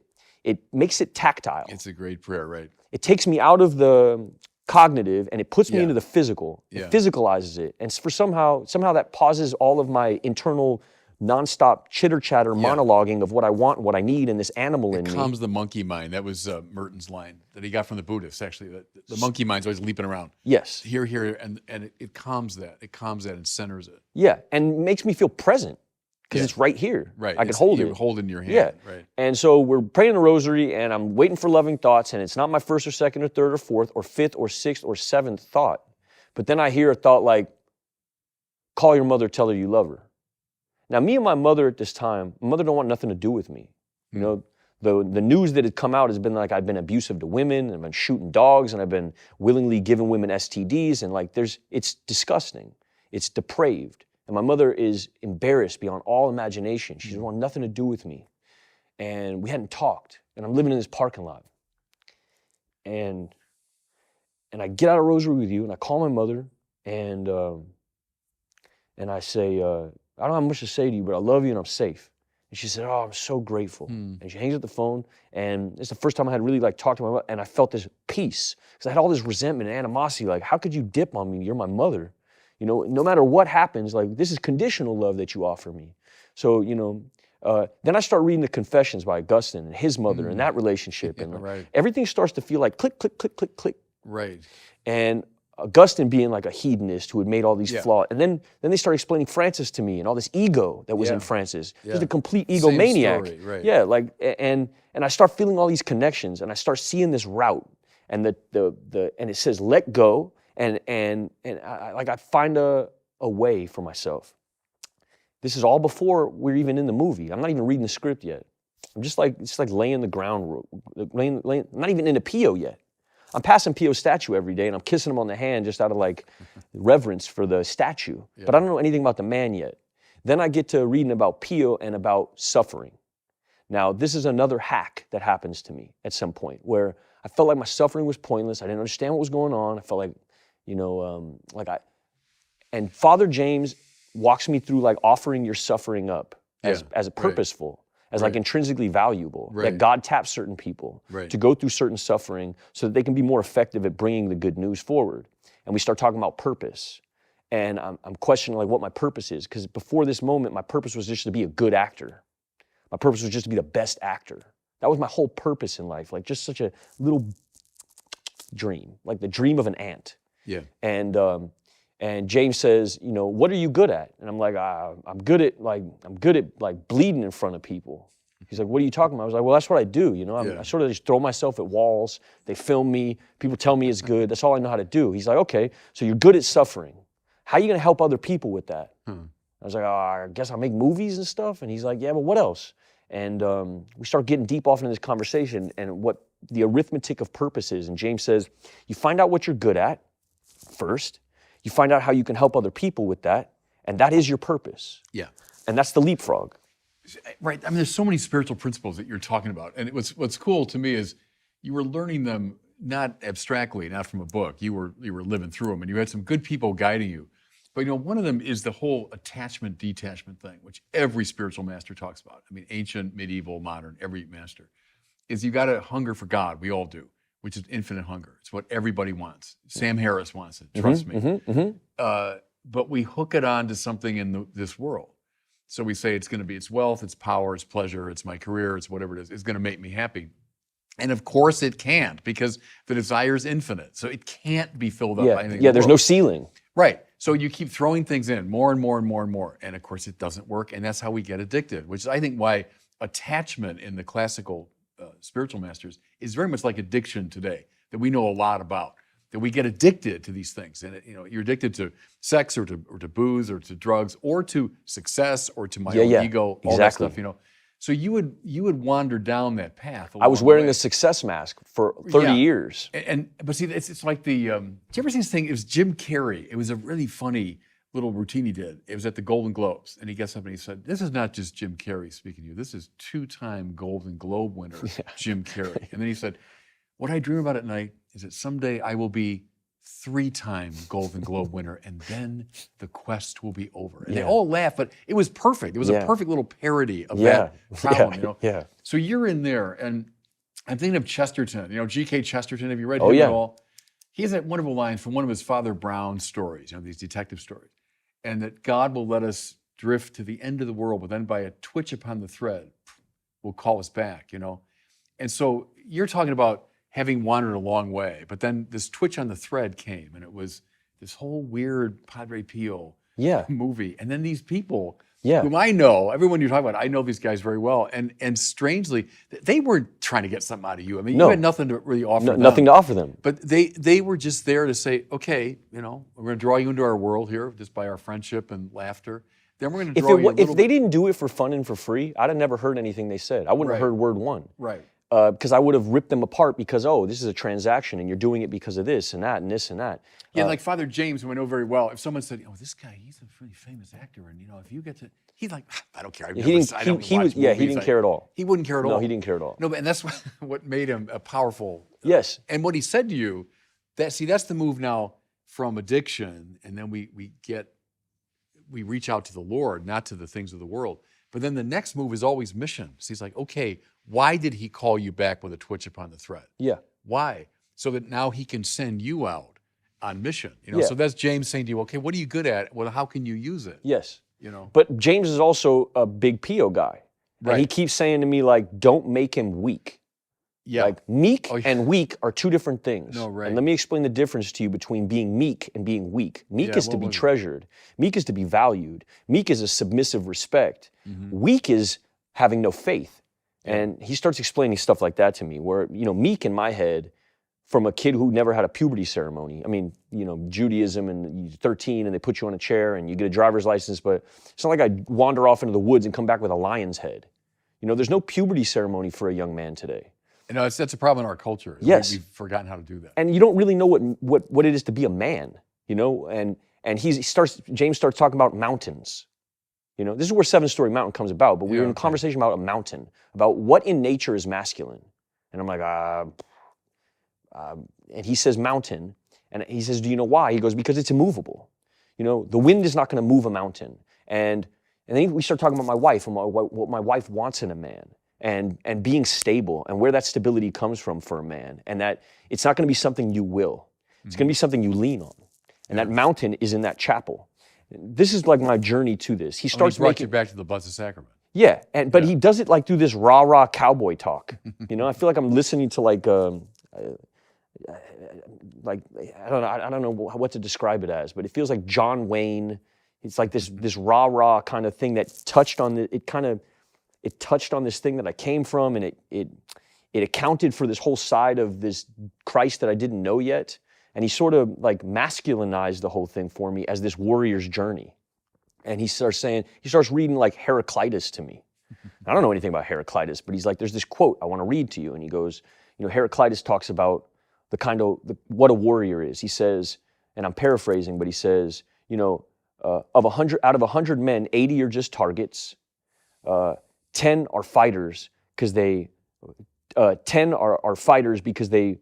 makes it tactile. It's a great prayer, right? It takes me out of the cognitive and it puts me Yeah. into the physical. Yeah. It physicalizes it. And for somehow that pauses all of my internal nonstop chitter chatter monologuing of what I want and what I need and this animal in me. Calms the monkey mind. That was Merton's line that he got from the Buddhists, actually. The monkey mind's always leaping around. Yes. Here, and it calms that. It calms that and centers it. Yeah, and makes me feel present because it's right here. Right. I can hold it. You hold it in your hand. Yeah. Right. And so we're praying the rosary, and I'm waiting for loving thoughts, and it's not my first or second or third or fourth or fifth or sixth or seventh thought. But then I hear a thought like, call your mother, tell her you love her. Now, me and my mother at this time, my mother don't want nothing to do with me. You know, the news that had come out has been like I've been abusive to women, and I've been shooting dogs, and I've been willingly giving women STDs, and like it's disgusting. It's depraved. And my mother is embarrassed beyond all imagination. She doesn't want nothing to do with me. And we hadn't talked, and I'm living in this parking lot. And I get out of rosary with you, and I call my mother, and I say, I don't have much to say to you, but I love you and I'm safe. And she said, oh, I'm so grateful. And she hangs up the phone, and it's the first time I had really like talked to my mother, and I felt this peace, because I had all this resentment and animosity, like, how could you dip on me? You're my mother. You know, no matter what happens, like, this is conditional love that you offer me. So, you know, then I start reading the Confessions by Augustine and his mother and that relationship. And like, everything starts to feel like click, click, click, click, click. Right. And Augustine being like a hedonist who had made all these flaws. And then they started explaining Francis to me and all this ego that was in Francis. Just a complete egomaniac. Same story, right. Yeah, like, and I start feeling all these connections, and I start seeing this route, and and it says let go, and I find a way for myself. This is all before we're even in the movie. I'm not even reading the script yet. I'm just like laying the ground, I'm not even in a Pio yet. I'm passing Pio's statue every day, and I'm kissing him on the hand just out of like reverence for the statue. But I don't know anything about the man yet. Then I get to reading about Pio and about suffering. Now, this is another hack that happens to me at some point, where I felt like my suffering was pointless. I didn't understand what was going on. I felt like, you know, and Father James walks me through like offering your suffering up as a purposeful. As like intrinsically valuable, that God taps certain people to go through certain suffering so that they can be more effective at bringing the good news forward. And we start talking about purpose. And I'm questioning like what my purpose is, because before this moment, my purpose was just to be a good actor. My purpose was just to be the best actor. That was my whole purpose in life, like just such a little dream, like the dream of an ant. Yeah. And James says, you know, what are you good at? And I'm like, I'm good at bleeding in front of people. He's like, what are you talking about? I was like, well, that's what I do. You know, I sort of just throw myself at walls. They film me. People tell me it's good. That's all I know how to do. He's like, okay, so you're good at suffering. How are you going to help other people with that? I was like, I guess I'll make movies and stuff. And he's like, yeah, but what else? And we start getting deep off into this conversation and what the arithmetic of purpose is. And James says, you find out what you're good at first. You find out how you can help other people with that, and that is your purpose. Yeah. And that's the leapfrog. Right. I mean, there's so many spiritual principles that you're talking about. And what's cool to me is you were learning them not abstractly, not from a book. You were living through them, and you had some good people guiding you. But, you know, one of them is the whole attachment, detachment thing, which every spiritual master talks about. I mean, ancient, medieval, modern, every master, is you got to hunger for God. We all do. Which is infinite hunger. It's what everybody wants. Sam Harris wants it, trust me. But we hook it on to something in this world. So we say it's wealth, it's power, it's pleasure, it's my career, it's whatever it is. It's going to make me happy. And of course it can't, because the desire is infinite. So it can't be filled up by anything. Yeah, there's no ceiling. Right. So you keep throwing things in, more and more and more and more. And of course it doesn't work. And that's how we get addicted, which is, I think, why attachment in the classical spiritual masters is very much like addiction today, that we know a lot about, that we get addicted to these things. And you're addicted to sex or to booze or to drugs or to success or to my own ego, all that stuff, you know. So you would wander down that path. I was wearing a success mask for 30 years. But see, it's like the, did you ever see this thing? It was Jim Carrey. It was a really funny little routine he did. It was at the Golden Globes, and he gets up and he said, this is not just Jim Carrey speaking to you. This is two-time Golden Globe winner, Jim Carrey. And then he said, what I dream about at night is that someday I will be three-time Golden Globe winner, and then the quest will be over. And they all laugh, but it was perfect. It was a perfect little parody of that problem, you know? So you're in there, and I'm thinking of Chesterton, you know, G.K. Chesterton. Have you read him at all? He has that wonderful line from one of his Father Brown stories, you know, these detective stories. And that God will let us drift to the end of the world, but then by a twitch upon the thread, will call us back, you know? And so you're talking about having wandered a long way, but then this twitch on the thread came, and it was this whole weird Padre Pio Yeah. movie. And then these people Yeah. whom I know, everyone you're talking about, I know these guys very well. And strangely, they weren't trying to get something out of you. I mean, No. you had nothing to really offer them. Nothing to offer them. But they were just there to say, okay, you know, we're going to draw you into our world here just by our friendship and laughter. Then we're going to draw you a little If they didn't do it for fun and for free, I'd have never heard anything they said. I wouldn't Right. have heard word one. Right. Because I would have ripped them apart because, oh, this is a transaction and you're doing it because of this and that and this and that. Yeah, like Father James, who I know very well, if someone said, oh, this guy, he's a pretty famous actor, and, you know, if you get to, he's like, I don't care. I He didn't care at all. He wouldn't care at all. No, he didn't care at all. No, and that's what made him a powerful. Yes. And what he said to you, that's the move now from addiction, and then we reach out to the Lord, not to the things of the world. But then the next move is always mission. So he's like, okay, why did he call you back with a twitch upon the thread? Yeah. Why? So that now he can send you out on mission. You know, Yeah. so that's James saying to you, okay, what are you good at? Well, how can you use it? Yes. You know. But James is also a big Pio guy. And he Right. keeps saying to me, like, don't make him weak. Yeah. Like, meek Oh, yeah. and weak are two different things. No, right. And let me explain the difference to you between being meek and being weak. Meek Yeah, is to what be was it? treasured. Meek is to be valued. Meek is a submissive respect. Mm-hmm. Weak is having no faith. And he starts explaining stuff like that to me, where, you know, meek in my head, from a kid who never had a puberty ceremony. I mean, you know, Judaism, and you're 13 and they put you on a chair and you get a driver's license, but it's not like I wander off into the woods and come back with a lion's head. You know, there's no puberty ceremony for a young man today. You know, that's a problem in our culture. Yes. We've forgotten how to do that. And you don't really know what it is to be a man, you know? And James starts talking about mountains. You know, this is where Seven Story Mountain comes about, but we were in a conversation about a mountain, about what in nature is masculine. And I'm like, and he says mountain, and he says, do you know why? He goes, because it's immovable. You know, the wind is not going to move a mountain. And then we start talking about my wife and what my wife wants in a man, and being stable, and where that stability comes from for a man, and that it's not going to be something you will. It's going to be something you lean on. And that mountain is in that chapel. This is like my journey to this. He starts brought making you back to the Blessed Sacrament. Yeah, but he does it like through this rah-rah cowboy talk. You know, I feel like I'm listening to like I don't know what to describe it as, but it feels like John Wayne. It's like this rah-rah kind of thing that touched on it touched on this thing that I came from, and it accounted for this whole side of this Christ that I didn't know yet. And he sort of like masculinized the whole thing for me as this warrior's journey. And he starts reading like Heraclitus to me. I don't know anything about Heraclitus, but he's like, there's this quote I want to read to you. And he goes, you know, Heraclitus talks about what a warrior is. He says, and I'm paraphrasing, but he says, you know, out of 100 men, 80 are just targets. 10 are fighters because 10 are fighters because they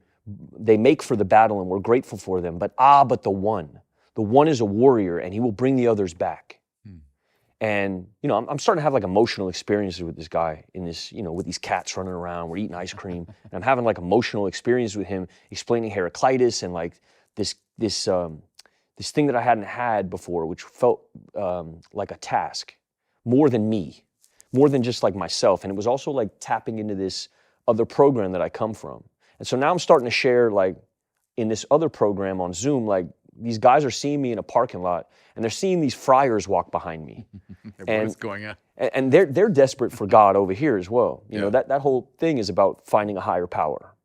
make for the battle and we're grateful for them. But the one is a warrior, and he will bring the others back. And, you know, I'm starting to have like emotional experiences with this guy in this, you know, with these cats running around, we're eating ice cream, and I'm having like emotional experiences with him, explaining Heraclitus and like this thing that I hadn't had before, which felt like a task, more than me, more than just like myself. And it was also like tapping into this other program that I come from. And so now I'm starting to share like in this other program on Zoom, like these guys are seeing me in a parking lot, and they're seeing these friars walk behind me. What's going on? And they're desperate for God over here as well. You know, that whole thing is about finding a higher power.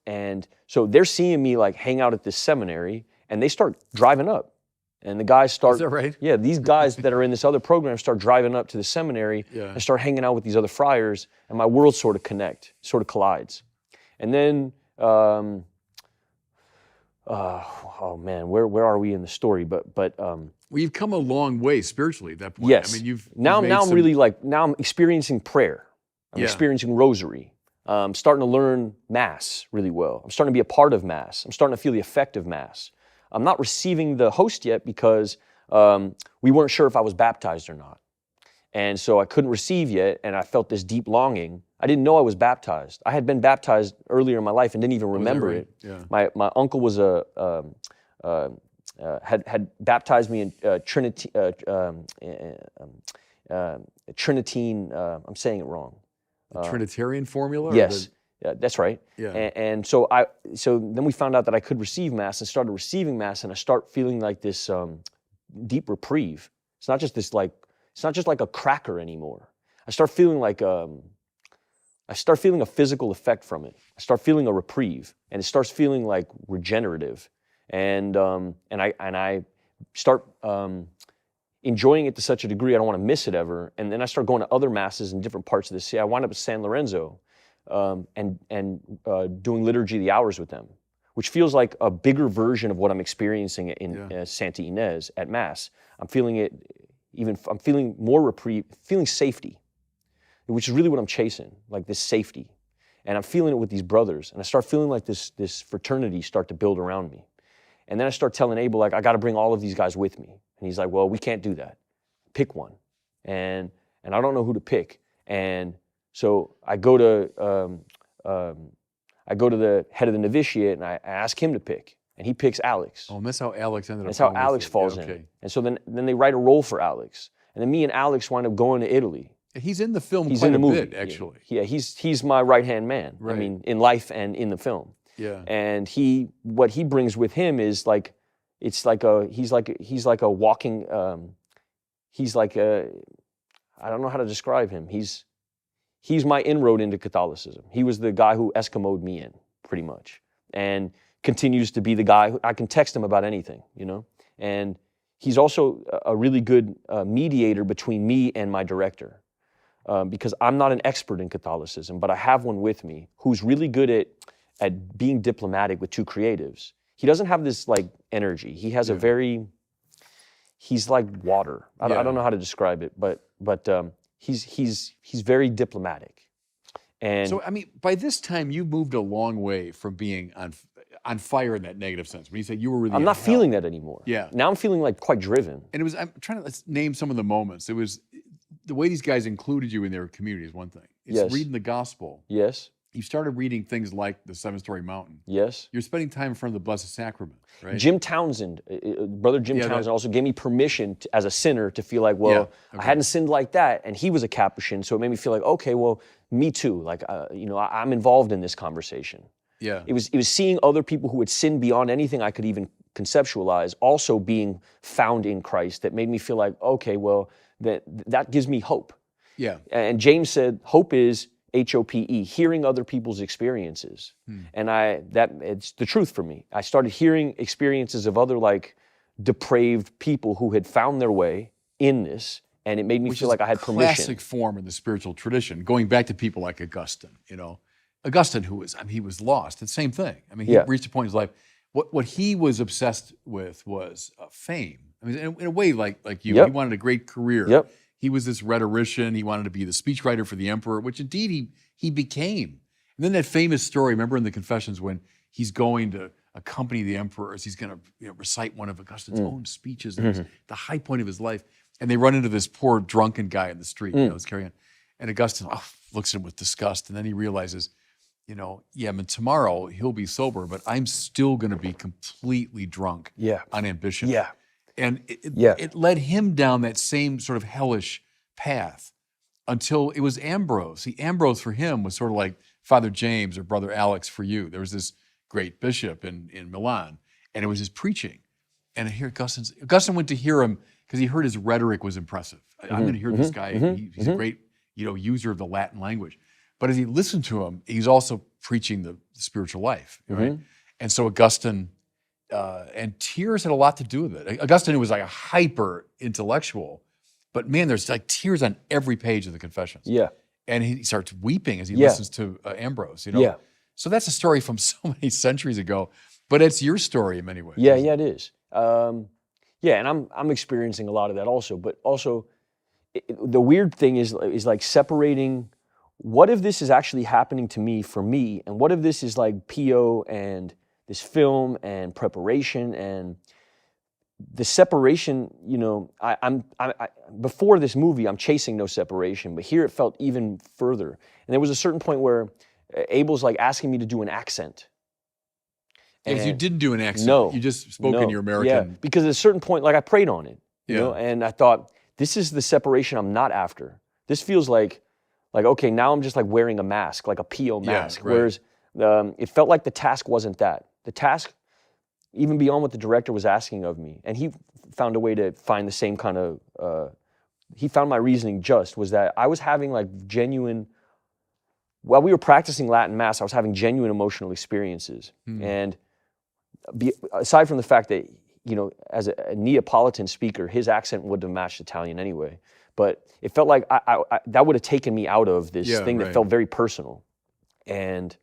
And so they're seeing me like hang out at this seminary, and they start driving up. And the guys start, Is that right? Yeah, these guys that are in this other program start driving up to the seminary and start hanging out with these other friars, and my world sort of collides. And then, oh man, where are we in the story? But Well, you've come a long way spiritually at that point. yes. I mean, you've now made I'm some- really like, now I'm experiencing prayer. I'm experiencing rosary. I'm starting to learn Mass really well. I'm starting to be a part of Mass. I'm starting to feel the effect of Mass. I'm not receiving the host yet because we weren't sure if I was baptized or not. And so I couldn't receive yet, and I felt this deep longing. I didn't know I was baptized. I had been baptized earlier in my life and didn't even remember right? it. Yeah. My uncle was had baptized me in Trinitine. I'm saying it wrong. The Trinitarian formula? Yes, that's right. Yeah. And so then we found out that I could receive Mass and started receiving Mass, and I start feeling like this deep reprieve. It's not just like a cracker anymore. I start feeling a physical effect from it. I start feeling a reprieve, and it starts feeling like regenerative, and I start enjoying it to such a degree I don't want to miss it ever. And then I start going to other masses in different parts of the city. I wind up at San Lorenzo, and doing liturgy of the hours with them, which feels like a bigger version of what I'm experiencing in Santa Ynez at Mass. I'm feeling it. I'm feeling more reprieve, feeling safety, which is really what I'm chasing, like this safety. And I'm feeling it with these brothers, and I start feeling like this fraternity start to build around me. And then I start telling Abel, like, I got to bring all of these guys with me. And he's like, well, we can't do that. Pick one. And I don't know who to pick. And so I go to the head of the novitiate, and I ask him to pick. And he picks Alex. Oh, and that's how Alex ended up. That's how Alex falls in. And so then they write a role for Alex. And then me and Alex wind up going to Italy. He's in the film He's quite in the a movie. bit, actually. Yeah, he's my right-hand man. Right. I mean, in life and in the film. Yeah. And what he brings with him is like, he's like a walking, I don't know how to describe him. He's my inroad into Catholicism. He was the guy who Eskimo'd me in, pretty much. And continues to be the guy who I can text him about anything, you know? And he's also a really good mediator between me and my director. Because I'm not an expert in Catholicism, but I have one with me who's really good at being diplomatic with two creatives. He doesn't have this like energy. He has he's like water. I don't know how to describe it, but he's very diplomatic. And so, I mean, by this time, you moved a long way from being on fire in that negative sense. When you said you were really I'm not feeling that anymore. Yeah. Now I'm feeling like quite driven. And I'm trying to let's name some of the moments. It was the way these guys included you in their community is one thing. It's Yes. reading the gospel. Yes. You started reading things like the Seven-Story Mountain. Yes. You're spending time in front of the Blessed Sacrament, right? Jim Townsend, Brother Jim Townsend, also gave me permission as a sinner to feel like, well, I hadn't sinned like that, and he was a Capuchin, so it made me feel like, okay, well, me too. Like, I'm involved in this conversation. Yeah. It was seeing other people who had sinned beyond anything I could even conceptualize, also being found in Christ, that made me feel like, okay, well, that gives me hope. Yeah. And James said, hope is HOPE, hearing other people's experiences. And it's the truth for me. I started hearing experiences of other like depraved people who had found their way in this, and it made me feel like I had permission. Classic form in the spiritual tradition, going back to people like Augustine, Augustine, he was lost. The same thing. I mean, he reached a point in his life. What he was obsessed with was fame. I mean, in a way, like you, he wanted a great career. Yep. He was this rhetorician. He wanted to be the speechwriter for the emperor, which indeed he became. And then that famous story, remember in the Confessions when he's going to accompany the emperor as he's going to recite one of Augustine's own speeches, and it was the high point of his life. And they run into this poor drunken guy in the street, was carrying on. And Augustine looks at him with disgust, and then he realizes, I mean, tomorrow he'll be sober, but I'm still going to be completely drunk on ambition. Yeah. And it led him down that same sort of hellish path until it was Ambrose. See, Ambrose for him was sort of like Father James or Brother Alex for you. There was this great bishop in Milan, and it was his preaching. And here Augustine went to hear him because he heard his rhetoric was impressive. I'm going to hear this guy. He's a great user of the Latin language. But as he listened to him, he's also preaching the spiritual life. Right? And so Augustine... and tears had a lot to do with it. Augustine was like a hyper intellectual, but man, there's like tears on every page of the Confessions. Yeah. And he starts weeping as he listens to Ambrose, Yeah. So that's a story from so many centuries ago, but it's your story in many ways. Yeah, it is. And I'm experiencing a lot of that also, but also the weird thing is like separating what if this is actually happening to me for me, and what if this is like PO and this film and preparation and the separation, I'm before this movie, I'm chasing no separation, but here it felt even further. And there was a certain point where Abel's like asking me to do an accent. Because you didn't do an accent. No. You just spoke in your American. Yeah, because at a certain point, like I prayed on it, you Yeah. know, and I thought, this is the separation I'm not after. This feels like okay, now I'm just like wearing a mask, like a PO mask. right. Whereas it felt like the task wasn't that. The task, even beyond what the director was asking of me, and he found a way to find the same kind of, he found my reasoning just, was that I was having like genuine, while we were practicing Latin Mass, I was having genuine emotional experiences. And aside from the fact that, you know, as a Neapolitan speaker, his accent wouldn't have matched Italian anyway. But it felt like that would have taken me out of this thing that felt very personal. And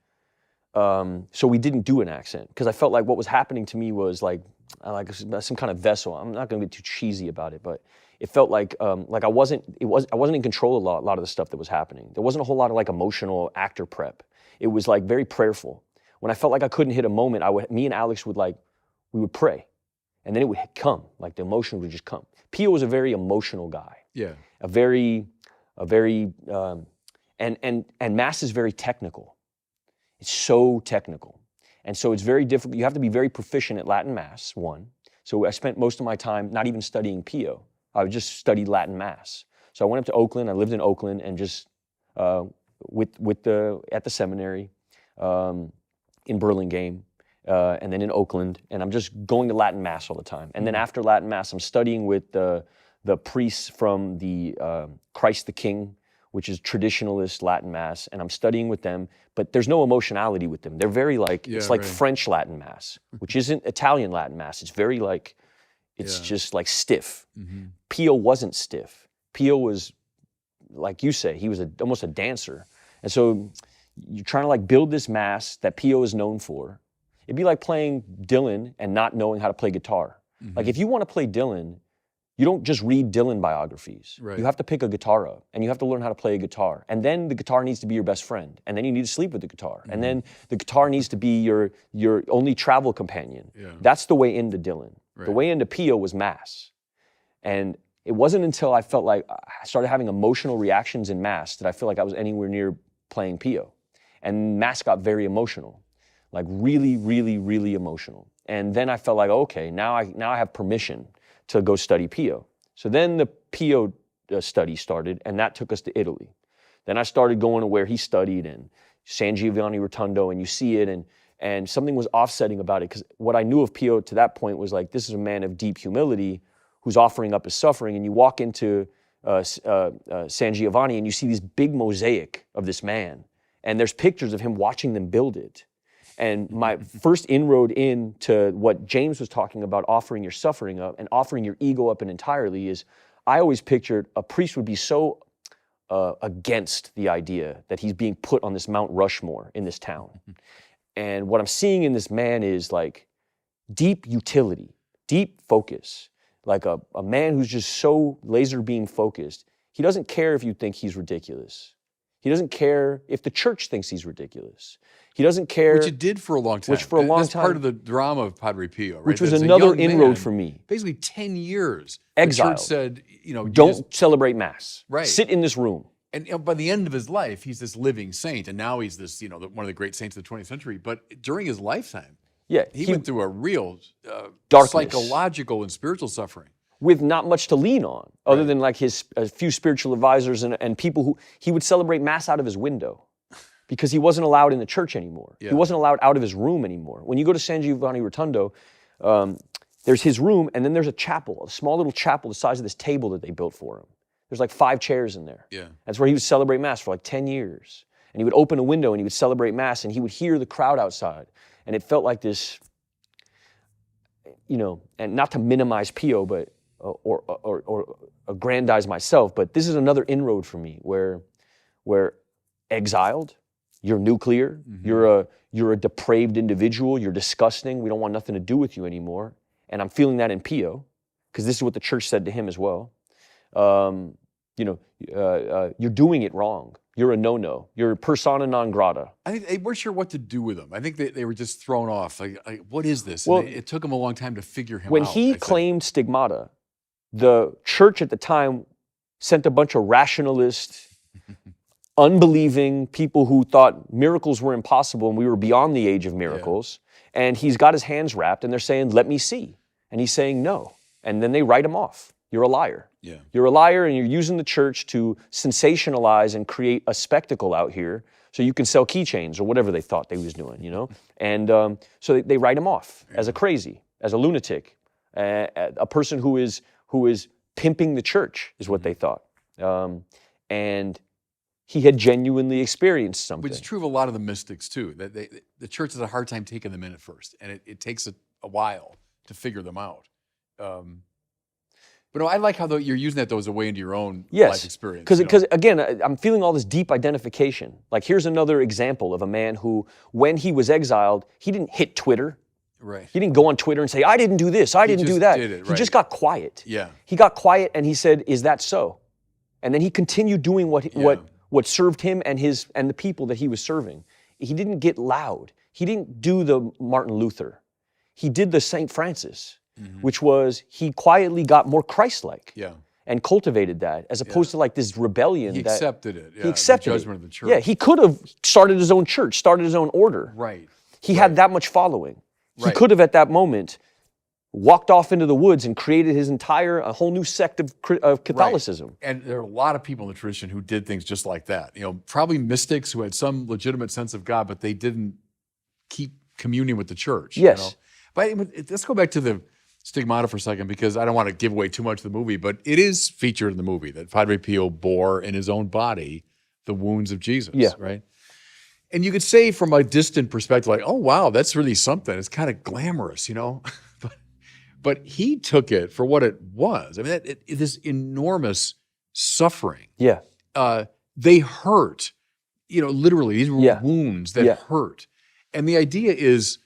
so we didn't do an accent, because I felt like what was happening to me was like some kind of vessel. I'm not going to get too cheesy about it, but it felt like I wasn't in control of a lot of the stuff that was happening. There wasn't a whole lot of like emotional actor prep. It was like very prayerful. When I felt like I couldn't hit a moment, me and Alex we would pray, and then it would come, like the emotion would just come. Pio was a very emotional guy. Yeah. And Mass is very technical. It's so technical. And so it's very difficult. You have to be very proficient at Latin Mass, one. So I spent most of my time not even studying Pio. I just studied Latin Mass. So I went up to Oakland. I lived in Oakland, and just at the seminary in Burlingame, and then in Oakland, and I'm just going to Latin Mass all the time. And then after Latin Mass, I'm studying with the priests from the Christ the King, which is traditionalist Latin Mass, and I'm studying with them, but there's no emotionality with them. They're very like, it's like French Latin Mass, which isn't Italian Latin Mass. It's very like, it's just like stiff. Pio wasn't stiff. Pio was, like you say, he was almost a dancer. And so you're trying to like build this Mass that Pio is known for. It'd be like playing Dylan and not knowing how to play guitar. Like if you want to play Dylan, you don't just read Dylan biographies. Right. You have to pick a guitar up, and you have to learn how to play a guitar. And then the guitar needs to be your best friend. And then you need to sleep with the guitar. And then the guitar needs to be your only travel companion. That's the way into Dylan. The way into Pio was Mass. And it wasn't until I felt like I started having emotional reactions in Mass that I feel like I was anywhere near playing Pio. And Mass got very emotional, like really, really, really emotional. And then I felt like, okay, now I have permission to go study Pio. So then the Pio study started, and that took us to Italy. Then I started going to where he studied, and San Giovanni Rotondo, and you see it, and something was offsetting about it, because what I knew of Pio to that point was like, this is a man of deep humility who's offering up his suffering. And you walk into San Giovanni, and you see this big mosaic of this man, and there's pictures of him watching them build it. And my first inroad into what James was talking about, offering your suffering up and offering your ego up and entirely, is I always pictured a priest would be so against the idea that he's being put on this Mount Rushmore in this town. And what I'm seeing in this man is like deep utility, deep focus, like a man who's just so laser beam focused. He doesn't care if you think he's ridiculous. He doesn't care if the church thinks he's ridiculous. He doesn't care. Which it did for a long time. That's part of the drama of Padre Pio, right? Which was That's another inroad for me. Basically 10 years. Exiled. The church said, you know, don't celebrate Mass. Right. Sit in this room. And you know, by the end of his life, he's this living saint. And now he's this, you know, one of the great saints of the 20th century. But during his lifetime, he went through a real psychological and spiritual suffering. With not much to lean on, other than like his few spiritual advisors and people who he would celebrate Mass out of his window, because he wasn't allowed in the church anymore. He wasn't allowed out of his room anymore. When you go to San Giovanni Rotondo, there's his room, and then there's a chapel, a small little chapel the size of this table that they built for him. There's like 5 chairs in there. That's where he would celebrate Mass for like 10 years. And he would open a window and he would celebrate Mass, and he would hear the crowd outside. And it felt like this, you know, and not to minimize Pio, but or aggrandize myself, but this is another inroad for me where exiled, you're nuclear, you're a depraved individual, you're disgusting, we don't want nothing to do with you anymore. And I'm feeling that in Pio, because this is what the church said to him as well. You're doing it wrong. You're a no-no. You're persona non grata. I think they weren't sure what to do with him. I think they were just thrown off. Like what is this? Well, and it took him a long time to figure him out. When he claimed stigmata, the church at the time sent a bunch of rationalist, unbelieving people who thought miracles were impossible and we were beyond the age of miracles. And he's got his hands wrapped, and they're saying, "Let me see." And he's saying, "No." And then they write him off. You're a liar. Yeah. You're a liar, and you're using the church to sensationalize and create a spectacle out here so you can sell keychains or whatever they thought they was doing, you know? And so they write him off as a crazy, as a lunatic, a person who is pimping the church is what they thought. And he had genuinely experienced something. Which is true of a lot of the mystics too, that the church has a hard time taking them in at first, and it takes a while to figure them out. But no, I like how you're using that though as a way into your own life experience. Because again, I'm feeling all this deep identification. Like here's another example of a man who, when he was exiled, he didn't hit Twitter. Right. He didn't go on Twitter and say, "I didn't do this, I didn't do that." He just got quiet. Yeah. He got quiet and he said, "Is that so?" And then he continued doing what served him and the people that he was serving. He didn't get loud. He didn't do the Martin Luther. He did the St. Francis. Which was he quietly got more Christ-like and cultivated that as opposed to like this rebellion. He accepted it. He accepted the judgment of the church. Yeah, he could have started his own church, started his own order. Right. He had that much following. He could have at that moment walked off into the woods and created a whole new sect of Catholicism. Right. And there are a lot of people in the tradition who did things just like that. You know, probably mystics who had some legitimate sense of God, but they didn't keep communion with the church. Yes. You know? But let's go back to the stigmata for a second, because I don't want to give away too much of the movie, but it is featured in the movie that Padre Pio bore in his own body the wounds of Jesus, right? And you could say from a distant perspective, like, oh, wow, that's really something. It's kind of glamorous, you know? but he took it for what it was. I mean, it is enormous suffering. Yeah. They hurt, you know, literally, these were wounds that hurt. And the idea is,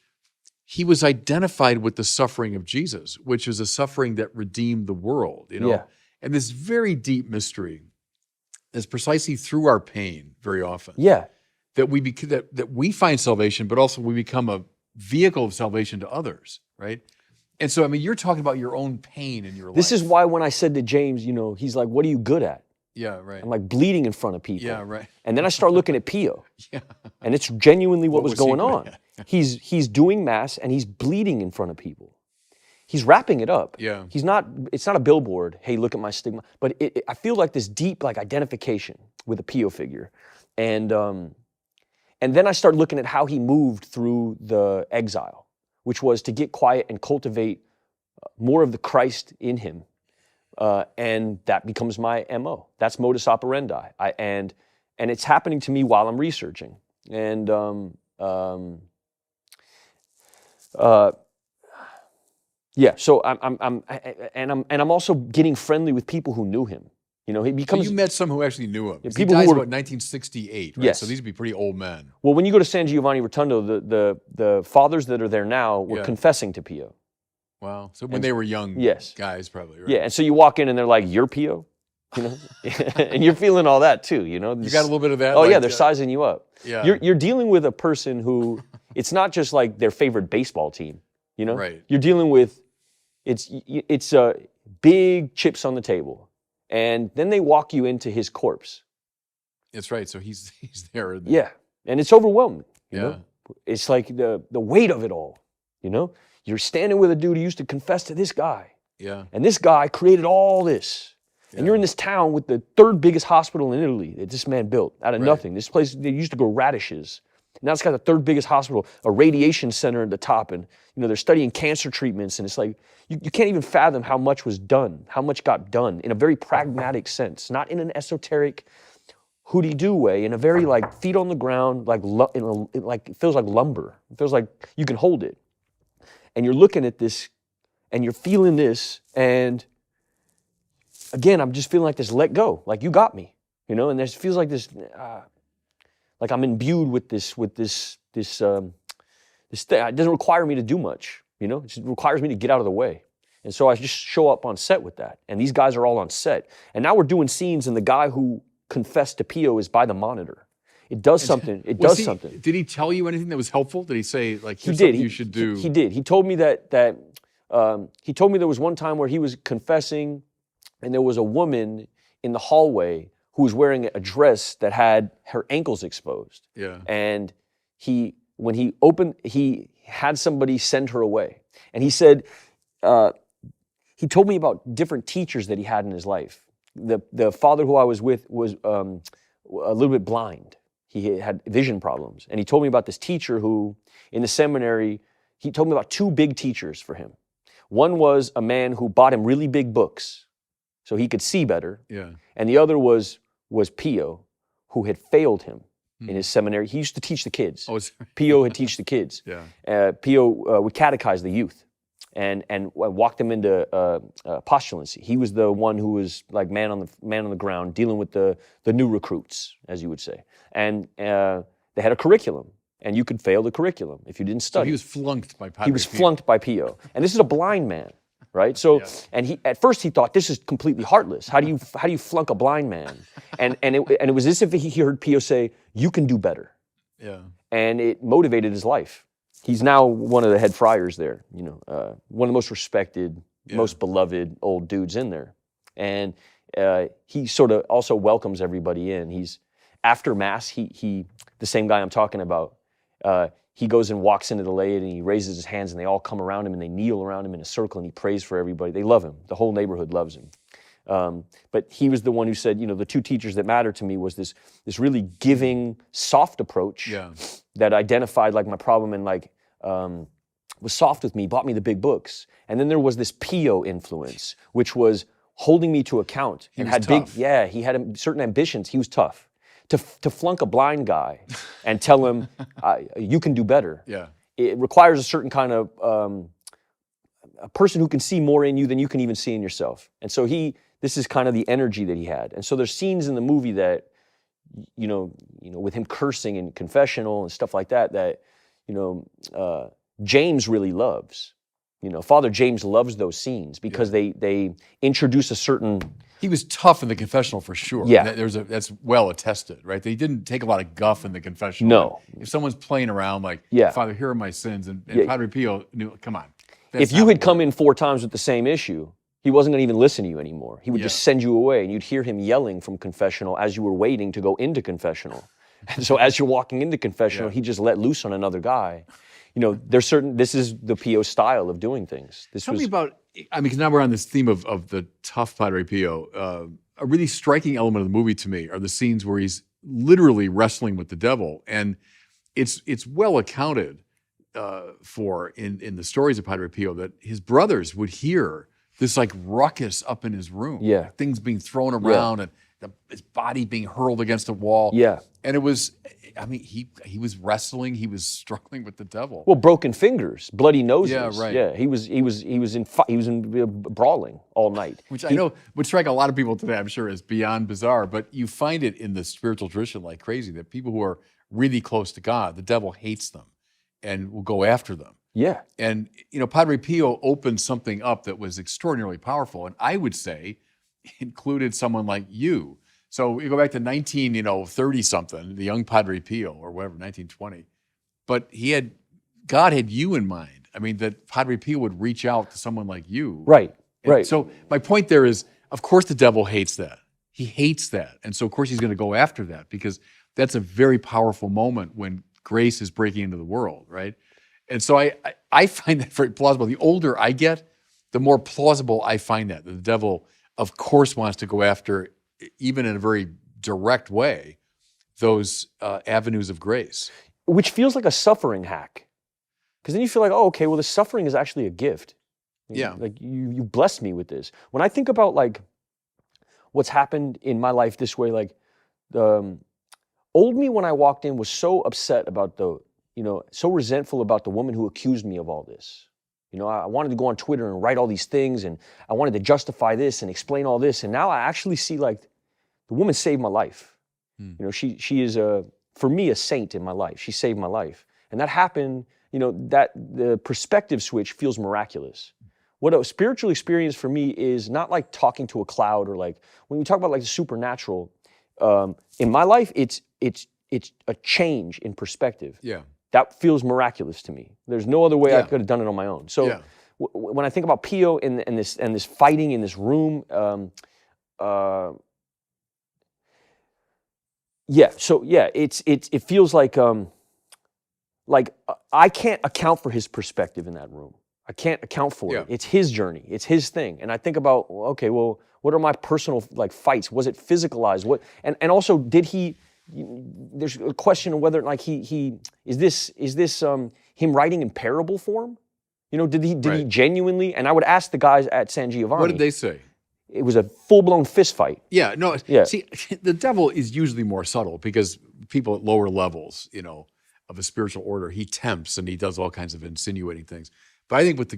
he was identified with the suffering of Jesus, which is a suffering that redeemed the world, you know? Yeah. And this very deep mystery is precisely through our pain very often. Yeah. That we find salvation, but also we become a vehicle of salvation to others, right? And so, I mean, you're talking about your own pain in your life. This is why when I said to James, you know, he's like, "What are you good at?" Yeah, right. I'm like bleeding in front of people. Yeah, right. And then I start looking at Pio. And it's genuinely what was going on. He's doing mass and he's bleeding in front of people. He's wrapping it up. Yeah. It's not a billboard, "Hey, look at my stigma." But I feel like this deep like identification with a Pio figure. And then I start looking at how he moved through the exile, which was to get quiet and cultivate more of the Christ in him. And that becomes my MO. That's modus operandi. And it's happening to me while I'm researching. And so I'm also getting friendly with people who knew him. You know, he becomes. So you met some who actually knew him. Yeah, he dies about 1968, right? Yes. So these would be pretty old men. Well, when you go to San Giovanni Rotondo, the fathers that are there now were confessing to Pio. Wow. So when they were young guys, probably, right? Yeah, and so you walk in and they're like, "You're Pio?" You know? And you're feeling all that too, you know? You got a little bit of that? Oh, yeah, they're sizing you up. Yeah. You're dealing with a person who, it's not just like their favorite baseball team, you know? Right. You're dealing with, it's big chips on the table. And then they walk you into his corpse. That's right. So he's there. Yeah. And it's overwhelming. You Yeah. know? It's like the weight of it all, you know? You're standing with a dude who used to confess to this guy. Yeah. And this guy created all this. And you're in this town with the third biggest hospital in Italy that this man built out of nothing. This place, they used to grow radishes. Now it's got the third biggest hospital, a radiation center at the top. And, you know, they're studying cancer treatments. And it's like, you can't even fathom how much was done, how much got done in a very pragmatic sense, not in an esoteric hooty-doo way, in a very like feet on the ground, like it feels like lumber. It feels like you can hold it. And you're looking at this and you're feeling this, and again, I'm just feeling like this let go, like you got me, you know, and this feels like this, like I'm imbued with this thing. It doesn't require me to do much, you know, it just requires me to get out of the way. And so I just show up on set with that. And these guys are all on set. And now we're doing scenes and the guy who confessed to Pio is by the monitor. It does something. It does something. Did he tell you anything that was helpful? Did he say, like, here's he did. something you should do? He did. He told me he told me there was one time where he was confessing and there was a woman in the hallway who was wearing a dress that had her ankles exposed. Yeah. And had somebody send her away. And he said, he told me about different teachers that he had in his life. The father who I was with was a little bit blind. He had vision problems. And he told me about this teacher who, in the seminary, he told me about two big teachers for him. One was a man who bought him really big books so he could see better. Yeah. And the other was Pio, who had failed him in his seminary. He used to teach the kids. Oh, Pio had teach the kids. Yeah. Pio would catechize the youth and walk them into postulancy. He was the one who was like man on the ground, dealing with the new recruits, as you would say. And they had a curriculum, and you could fail the curriculum if you didn't study. So he was flunked by Padre He was Pio. flunked by Pio, and this is a blind man, right? So, and at first he thought this is completely heartless. How do you flunk a blind man? And it was as if he heard Pio say, "You can do better." Yeah. And it motivated his life. He's now one of the head friars there, one of the most respected, most beloved old dudes in there. And he sort of also welcomes everybody in. He's, after Mass, he the same guy I'm talking about, he goes and walks into the laity and he raises his hands and they all come around him and they kneel around him in a circle and he prays for everybody. They love him. The whole neighborhood loves him. But he was the one who said, the two teachers that mattered to me was this really giving, soft approach that identified like my problem and like was soft with me, bought me the big books. And then there was this Pio influence, which was holding me to account. He and was had tough. he had certain ambitions. He was tough. To flunk a blind guy and tell him, you can do better. Yeah. It requires a certain kind of a person who can see more in you than you can even see in yourself. And so this is kind of the energy that he had. And so there's scenes in the movie that, with him cursing in confessional and stuff like that, James really loves. Father James loves those scenes because they introduce a certain... He was tough in the confessional for sure. Yeah. That's well attested, right? They didn't take a lot of guff in the confessional. No. If someone's playing around like, Father, here are my sins, and Padre Pio knew, come on. If you had come in 4 times with the same issue, he wasn't going to even listen to you anymore. He would just send you away, and you'd hear him yelling from confessional as you were waiting to go into confessional. And so as you're walking into confessional, he just let loose on another guy. This is the Pio style of doing things. Tell me about, because now we're on this theme of the tough Padre Pio. A really striking element of the movie to me are the scenes where he's literally wrestling with the devil. And it's well accounted for in the stories of Padre Pio that his brothers would hear this like ruckus up in his room. Yeah. Things being thrown around and his body being hurled against a wall. Yeah. And it was, he was wrestling, he was struggling with the devil. Well, broken fingers, bloody noses. Yeah, right. Yeah, he was in brawling all night. Which I know would strike a lot of people today, I'm sure, as beyond bizarre, but you find it in the spiritual tradition like crazy, that people who are really close to God, the devil hates them and will go after them. Yeah. And, Padre Pio opened something up that was extraordinarily powerful, and I would say included someone like you. So you go back to 30-something, the young Padre Pio, or whatever, 1920. But God had you in mind. That Padre Pio would reach out to someone like you. Right, right. So my point there is, of course the devil hates that. He hates that. And so of course he's going to go after that, because that's a very powerful moment when grace is breaking into the world, right? And so I find that very plausible. The older I get, the more plausible I find that the devil, of course, wants to go after, even in a very direct way, those avenues of grace. Which feels like a suffering hack. Because then you feel like, oh, okay, well, the suffering is actually a gift. Yeah. Like, you blessed me with this. When I think about, like, what's happened in my life this way, like, old me when I walked in was so upset about so resentful about the woman who accused me of all this. I wanted to go on Twitter and write all these things, and I wanted to justify this and explain all this. And now I actually see, like, the woman saved my life. She is, for me, a saint in my life. She saved my life. And that happened, that the perspective switch feels miraculous. What a spiritual experience for me is not like talking to a cloud, or like, when we talk about like the supernatural, in my life, it's a change in perspective. Yeah. That feels miraculous to me. There's no other way I could have done it on my own. So when I think about Pio and this fighting in this room, it feels like like I can't account for his perspective in that room. I can't account for Yeah. it. It's his journey. It's his thing. And I think about, well, okay, well, what are my personal like fights? Was it physicalized? What and also did he? There's a question of whether like he is this him writing in parable form? You know, did he Right. genuinely? And I would ask the guys at San Giovanni. What did they say? It was a full-blown fist fight. Yeah, no. Yeah. See, the devil is usually more subtle because people at lower levels, you know, of a spiritual order, he tempts and he does all kinds of insinuating things. But I think with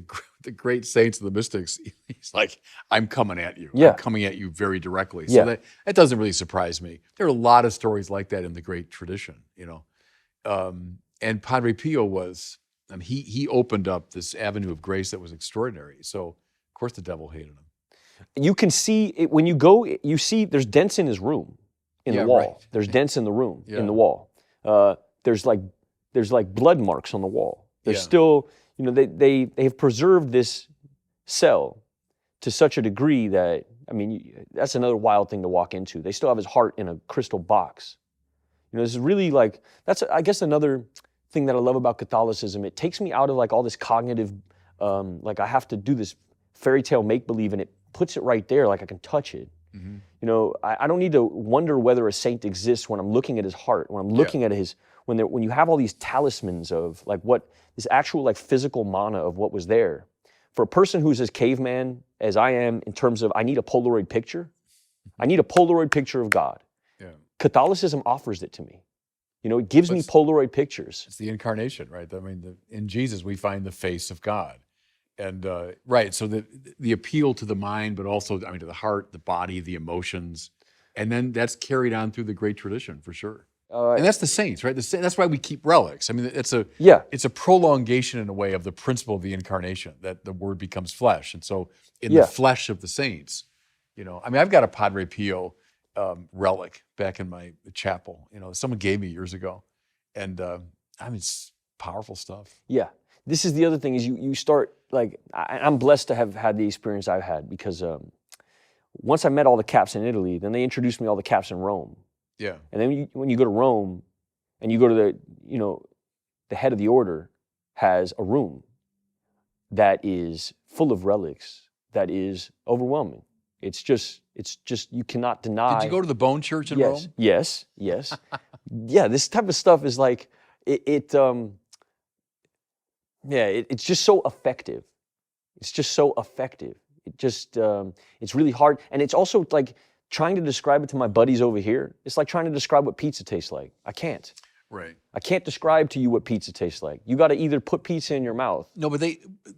the great saints and the mystics, he's like, I'm coming at you. Yeah. I'm coming at you very directly. So Yeah. that doesn't really surprise me. There are a lot of stories like that in the great tradition, you know. And Padre Pio was, he opened up this avenue of grace that was extraordinary. So, of course, the devil hated him. You can see it when you go. You see there's dents in his room, in the wall. Right. There's dents in the room, Yeah. in the wall. There's like blood marks on the wall. There's Yeah. still, you know, they have preserved this cell to such a degree that, I mean, that's another wild thing to walk into. They still have his heart in a crystal box. You know, this is really like, that's, I guess, another thing that I love about Catholicism. It takes me out of like all this cognitive, like I have to do this fairy tale make-believe, and it puts it right there, like I can touch it. Mm-hmm. You know, I don't need to wonder whether a saint exists when I'm looking at his heart, when I'm looking at his, when you have all these talismans of like what, this actual like physical mana of what was there. For a person who's as caveman as I am in terms of I need a Polaroid picture, I need a Polaroid picture of God. Yeah. Catholicism offers it to me. You know, it gives me Polaroid pictures. It's the incarnation, right? I mean, in Jesus, we find the face of God. And right, so the appeal to the mind, but also, I mean, to the heart, the body, the emotions, and then that's carried on through the great tradition for sure. And that's the saints, right? That's why we keep relics. I mean, it's a prolongation in a way of the principle of the incarnation, that the Word becomes flesh. And so, in the flesh of the saints, you know, I mean, I've got a Padre Pio relic back in my chapel. You know, someone gave me years ago, and I mean, it's powerful stuff. Yeah. This is the other thing is you start, like, I'm blessed to have had the experience I've had because once I met all the caps in Italy, then they introduced me to all the caps in Rome. Yeah. And then when you go to Rome and you go to the head of the order has a room that is full of relics, that is overwhelming. It's just, you cannot deny. Did you go to the Bone Church in Rome? Yes. Yeah, this type of stuff is like, it's just so effective. It's just so effective. It just, it's really hard. And it's also like trying to describe it to my buddies over here. It's like trying to describe what pizza tastes like. I can't. Right. I can't describe to you what pizza tastes like. You got to either put pizza in your mouth. No, but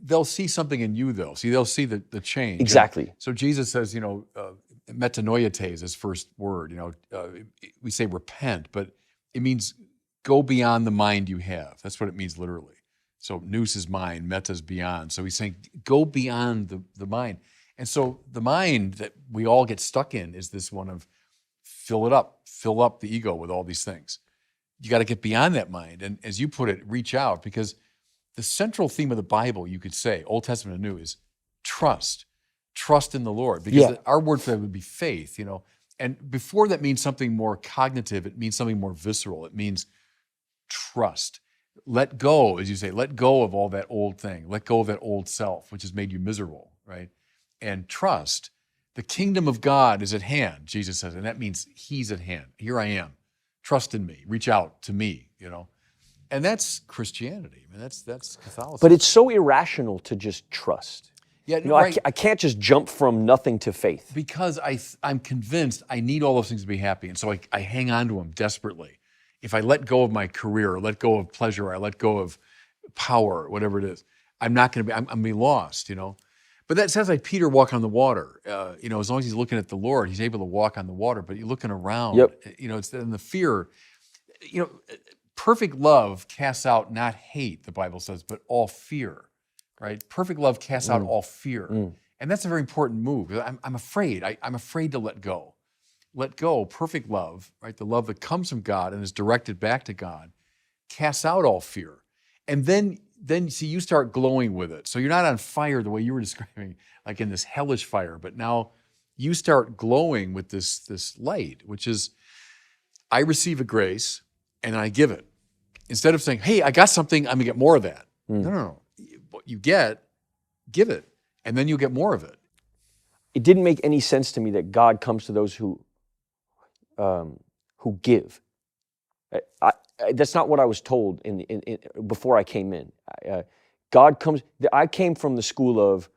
they'll see something in you, though. See, they'll see the change. Exactly. And so Jesus says, you know, metanoiate is his first word. You know, we say repent, but it means go beyond the mind you have. That's what it means literally. So nous is mind, meta is beyond. So he's saying go beyond the mind. And so the mind that we all get stuck in is this one of fill up the ego with all these things. You got to get beyond that mind. And as you put it, reach out, because the central theme of the Bible, you could say, Old Testament and New, is trust. Trust in the Lord. Because our word for that would be faith, you know. And before that means something more cognitive, it means something more visceral. It means trust. Let go, as you say, let go of all that old thing. Let go of that old self, which has made you miserable, right? And trust. The kingdom of God is at hand, Jesus says, and that means he's at hand. Here I am. Trust in me. Reach out to me, you know. And that's Christianity. I mean, that's Catholicism. But it's so irrational to just trust. Yeah, You know, right. I can't just jump from nothing to faith. Because I'm convinced I need all those things to be happy. And so I hang on to them desperately. If I let go of my career, or let go of pleasure, or I let go of power, whatever it is, I'm not going to be, I'm going to be lost, you know. But that sounds like Peter walking on the water. You know, as long as he's looking at the Lord, he's able to walk on the water. But you're looking around, you know, it's in the fear. You know, perfect love casts out not hate, the Bible says, but all fear, right? Perfect love casts out all fear. And that's a very important move. I'm afraid. I'm afraid to let go. Let go, perfect love, right? The love that comes from God and is directed back to God, casts out all fear. And then see, you start glowing with it. So you're not on fire the way you were describing, like in this hellish fire, but now you start glowing with this light, which is, I receive a grace and I give it. Instead of saying, hey, I got something, I'm gonna get more of that. No. What you get, give it, and then you'll get more of it. It didn't make any sense to me that God comes to those who give. That's not what I was told before I came in. God comes. I came from the school of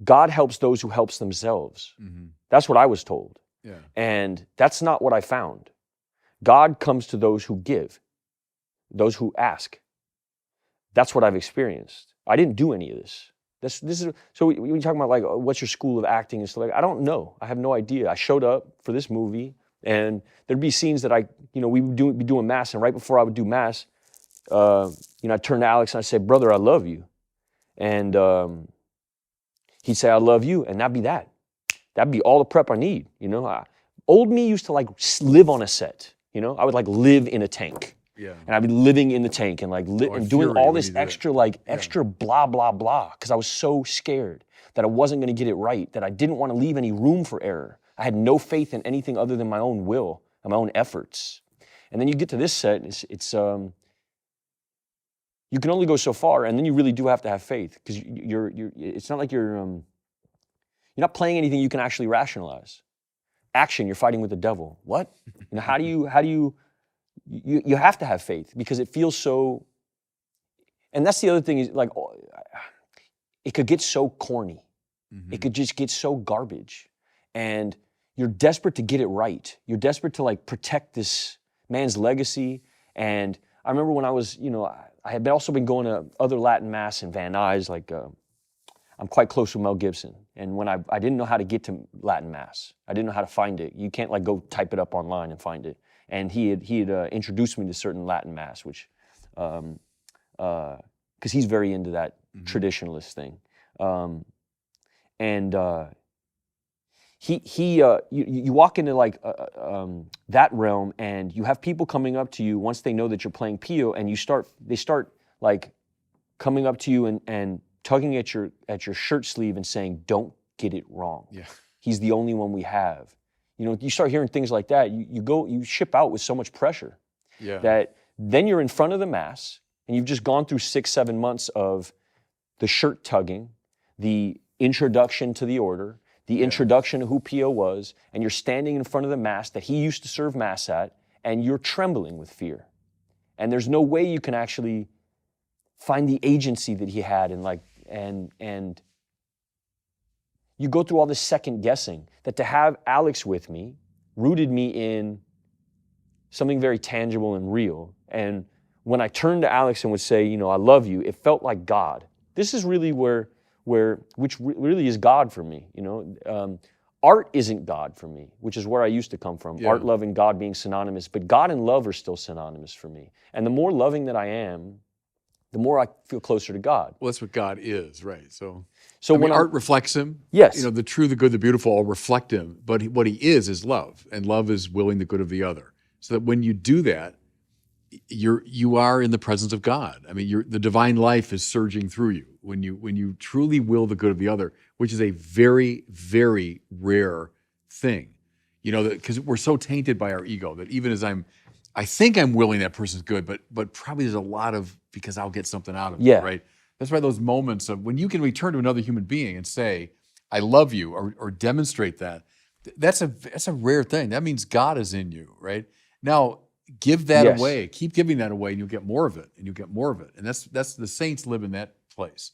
God helps those who helps themselves. Mm-hmm. That's what I was told. Yeah. And that's not what I found. God comes to those who give, those who ask. That's what I've experienced. I didn't do any of this. This is so when you talk about like what's your school of acting and stuff like, I don't know. I have no idea. I showed up for this movie, and there'd be scenes that we would be doing mass, and right before I would do mass, I'd turn to Alex and I'd say, "Brother, I love you," and he'd say, "I love you," and that'd be that. That'd be all the prep I need. Old me used to like live on a set. I would like live in a tank. Yeah. And I'd be living in the tank and like and doing all this extra blah, blah, blah, because I was so scared that I wasn't going to get it right, that I didn't want to leave any room for error. I had no faith in anything other than my own will and my own efforts. And then you get to this set, it's you can only go so far, and then you really do have to have faith, because it's not like you're not playing anything you can actually rationalize. Action, you're fighting with the devil. What? How do you You have to have faith, because it feels so, and that's the other thing is like, it could get so corny. Mm-hmm. It could just get so garbage, and you're desperate to get it right. You're desperate to like protect this man's legacy. And I remember when I was, I had also been going to other Latin Mass in Van Nuys, like I'm quite close with Mel Gibson. And when I didn't know how to get to Latin Mass, I didn't know how to find it. You can't like go type it up online and find it. And he had introduced me to certain Latin Mass, which, because he's very into that traditionalist thing, you walk into like that realm, and you have people coming up to you once they know that you're playing Pio, and they start like coming up to you and tugging at your shirt sleeve and saying, "Don't get it wrong. Yeah. He's the only one we have." You start hearing things like that, you ship out with so much pressure that then you're in front of the Mass, and you've just gone through 6-7 months of the shirt tugging, the introduction to the order, the introduction to who Pio was, and you're standing in front of the Mass that he used to serve Mass at, and you're trembling with fear. And there's no way you can actually find the agency that he had, and you go through all this second guessing, that to have Alex with me rooted me in something very tangible and real. And when I turned to Alex and would say, "I love you," it felt like God. This is really which really is God for me. Art isn't God for me, which is where I used to come from. Yeah. Art, love, and God being synonymous, but God and love are still synonymous for me. And the more loving that I am, the more I feel closer to God. Well, that's what God is, right? So when art reflects Him, yes, the true, the good, the beautiful all reflect Him. But what He is love, and love is willing the good of the other. So that when you do that, you are in the presence of God. I mean, the divine life is surging through you when you truly will the good of the other, which is a very, very rare thing. Because we're so tainted by our ego that even as I think I'm willing that person's good, but probably there's a lot of, because I'll get something out of it, right? That's why those moments of when you can return to another human being and say, "I love you," or demonstrate that, that's a rare thing. That means God is in you, right? Now, give that away. Keep giving that away, and you'll get more of it, and you'll get more of it. And that's the saints live in that place.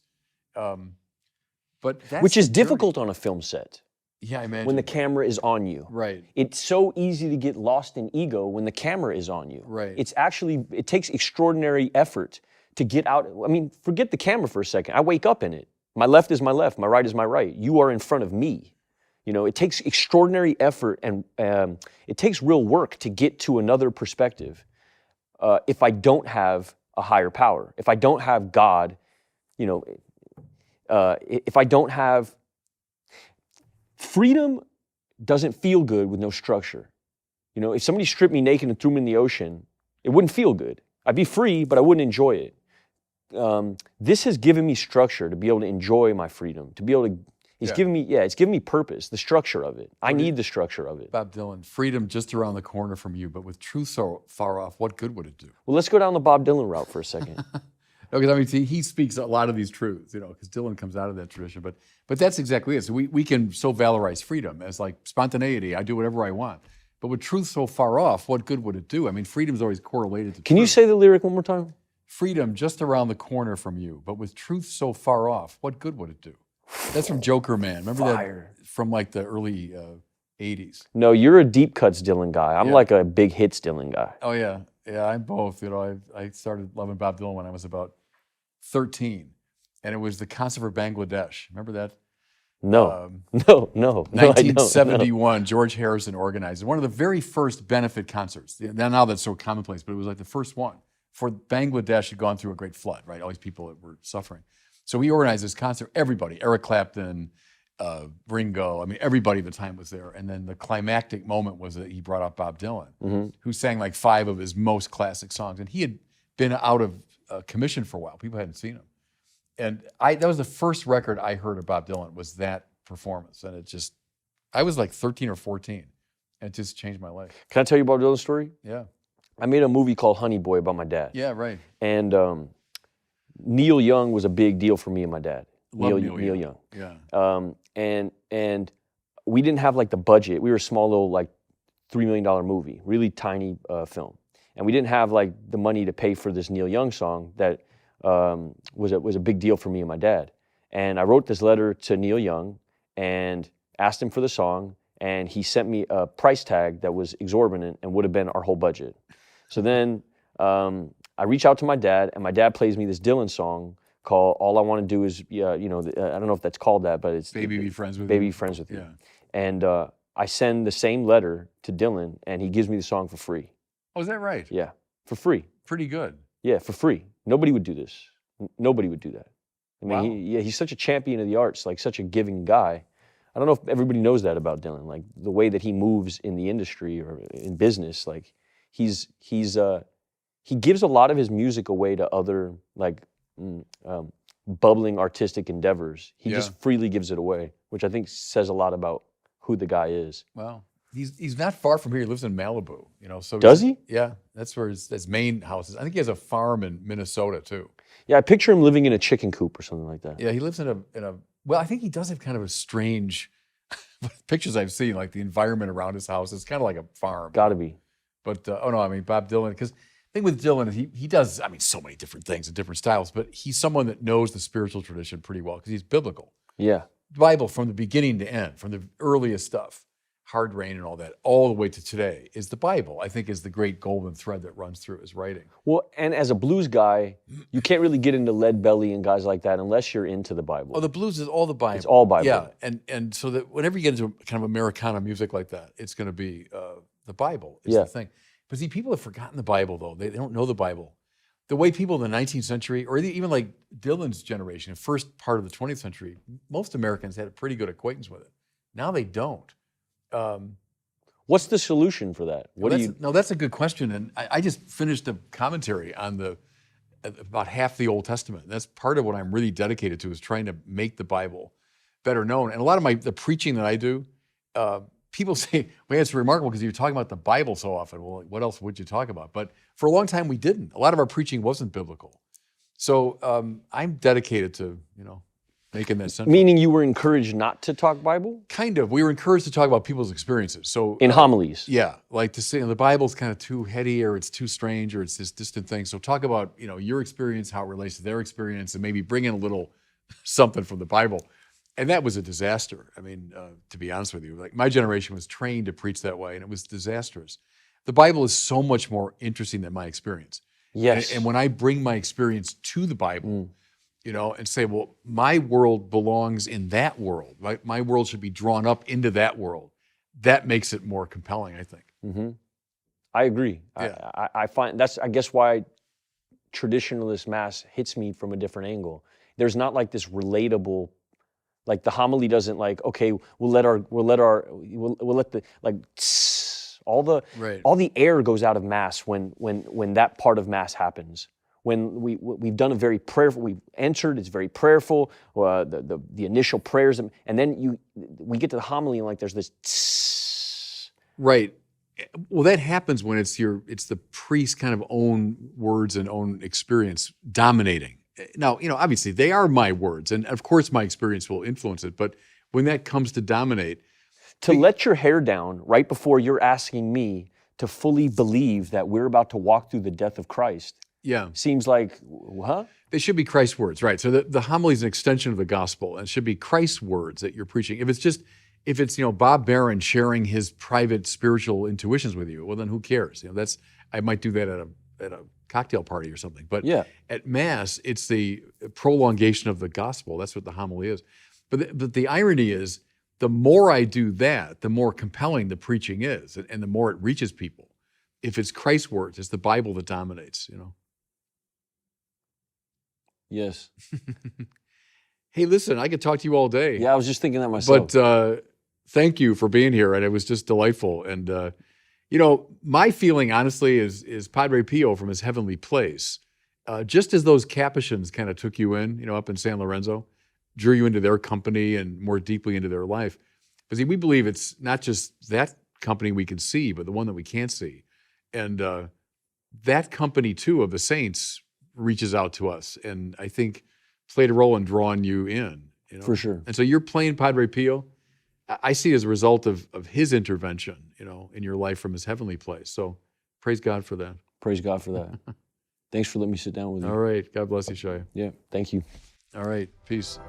But which is difficult on a film set. Yeah, I imagine. When the camera is on you. Right. It's so easy to get lost in ego when the camera is on you. Right. It takes extraordinary effort to get out. I mean, forget the camera for a second. I wake up in it. My left is my left, my right is my right. You are in front of me. It takes extraordinary effort, and it takes real work to get to another perspective. If I don't have a higher power, if I don't have God, if I don't have freedom, doesn't feel good with no structure. If somebody stripped me naked and threw me in the ocean, it wouldn't feel good. I'd be free, but I wouldn't enjoy it. This has given me structure to be able to enjoy my freedom, to be able to He's giving me, it's giving me purpose, the structure of it. I need the structure of it. Bob Dylan, freedom just around the corner from you, but with truth so far off, what good would it do? Well, let's go down the Bob Dylan route for a second. No, because I mean, see, he speaks a lot of these truths, you know, because Dylan comes out of that tradition. But that's exactly it. So we can so valorize freedom as like spontaneity. I do whatever I want. But with truth so far off, what good would it do? I mean, freedom's always correlated to Can you say the lyric one more time? Freedom just around the corner from you, but with truth so far off, what good would it do? That's from Joker Man. Remember that from like the early 80s? No, you're a deep cuts Dylan guy. I'm like a big hits Dylan guy. Oh yeah, yeah. I'm both. You know, I started loving Bob Dylan when I was about 13, and it was the concert for Bangladesh. Remember that? No, no, no. 1971, George Harrison organized one of the very first benefit concerts. Now that's so commonplace, but it was like the first one for Bangladesh had gone through a great flood, right? All these people that were suffering. So he organized this concert. Everybody, Eric Clapton, Ringo, I mean, everybody at the time was there. And then the climactic moment was that he brought out Bob Dylan, who sang like 5 of his most classic songs. And he had been out of commission for a while. People hadn't seen him. And that was the first record I heard of Bob Dylan, was that performance. And it just, I was like 13 or 14. And it just changed my life. Can I tell you Bob Dylan's story? Yeah. I made a movie called Honey Boy about my dad. Yeah, right. And Neil Young was a big deal for me and my dad. Love Neil Young. Yeah. And we didn't have like the budget. We were a small little like $3 million movie, really tiny film. And we didn't have like the money to pay for this Neil Young song that was a big deal for me and my dad. And I wrote this letter to Neil Young and asked him for the song, and he sent me a price tag that was exorbitant and would have been our whole budget. So then I reach out to my dad, and my dad plays me this Dylan song called "All I Want to Do Is," I don't know if that's called that, but it's Baby Be Friends With You. Baby Be Friends With You. And I send the same letter to Dylan, and he gives me the song for free. Oh, is that right? Yeah, for free. Pretty good. Yeah, for free. Nobody would do this. Nobody would do that. I mean, Wow. he's such a champion of the arts, like such a giving guy. I don't know if everybody knows that about Dylan, like the way that he moves in the industry or in business. Like he gives a lot of his music away to other like bubbling artistic endeavors. He just freely gives it away, which I think says a lot about who the guy is. Wow. He's not far from here. He lives in Malibu, you know. So does he? Yeah, that's where his main house is. I think he has a farm in Minnesota too. Yeah, I picture him living in a chicken coop or something like that. Yeah, he lives in a well, I think he does have kind of a strange pictures I've seen, like the environment around his house. It's kind of like a farm. Gotta be. But oh no, I mean Bob Dylan, because the thing with Dylan is he does, I mean, so many different things and different styles, but he's someone that knows the spiritual tradition pretty well because he's biblical. Yeah. The Bible from the beginning to end, from the earliest stuff, Hard Rain and all that, all the way to today, is the Bible, I think, is the great golden thread that runs through his writing. Well, and as a blues guy, you can't really get into Lead Belly and guys like that unless you're into the Bible. Oh, the blues is all the Bible. It's all Bible. Yeah, and so that whenever you get into kind of Americana music like that, it's going to be the Bible is the thing. But see, people have forgotten the Bible, though. They don't know the Bible. The way people in the 19th century, or even like Dylan's generation, first part of the 20th century, most Americans had a pretty good acquaintance with it. Now they don't. What's the solution for that? No, that's a good question. And I just finished a commentary on about half the Old Testament. And that's part of what I'm really dedicated to, is trying to make the Bible better known. And a lot of the preaching that I do, people say, well, it's remarkable because you're talking about the Bible so often. Well, what else would you talk about? But for a long time, we didn't. A lot of our preaching wasn't biblical. So I'm dedicated to, making that central. Meaning you were encouraged not to talk Bible? Kind of. We were encouraged to talk about people's experiences. So in homilies? Yeah. Like to say the Bible's kind of too heady, or it's too strange, or it's this distant thing. So talk about, your experience, how it relates to their experience, and maybe bring in a little something from the Bible. And that was a disaster. I mean, to be honest with you, like my generation was trained to preach that way, and it was disastrous. The Bible is so much more interesting than my experience. Yes. And when I bring my experience to the Bible, and say, well, my world belongs in that world. My world should be drawn up into that world. That makes it more compelling, I think. Mm-hmm. I agree. Yeah. I find that's, I guess, why traditionalist mass hits me from a different angle. There's not like this relatable, like the homily doesn't like, okay, we'll let the like all the air goes out of mass when that part of mass happens. when we've done a very prayerful, we've entered, it's very prayerful, the initial prayers, and then we get to the homily and like there's this tss. Right. Well, that happens when it's the priest's kind of own words and own experience dominating. Now, obviously they are my words, and of course my experience will influence it, but when that comes to dominate. To let your hair down right before you're asking me to fully believe that we're about to walk through the death of Christ. Yeah. Seems like, huh? They should be Christ's words, right? So the homily is an extension of the gospel, and it should be Christ's words that you're preaching. If it's Bob Barron sharing his private spiritual intuitions with you, well then who cares? I might do that at a cocktail party or something. But at Mass, it's the prolongation of the gospel. That's what the homily is. But the irony is, the more I do that, the more compelling the preaching is, and the more it reaches people. If it's Christ's words, it's the Bible that dominates, Yes. Hey, listen, I could talk to you all day. Yeah, I was just thinking that myself. But thank you for being here, and it was just delightful. And my feeling, honestly, is Padre Pio from his heavenly place. Just as those Capuchins kind of took you in, up in San Lorenzo, drew you into their company and more deeply into their life. But see, we believe it's not just that company we can see, but the one that we can't see. And that company, too, of the saints reaches out to us, and I think played a role in drawing you in. For sure. And so you're playing Padre Pio. I see it as a result of his intervention, in your life from his heavenly place. So praise God for that. Praise God for that. Thanks for letting me sit down with you. All right. God bless you, Shia. Yeah, thank you. All right. Peace.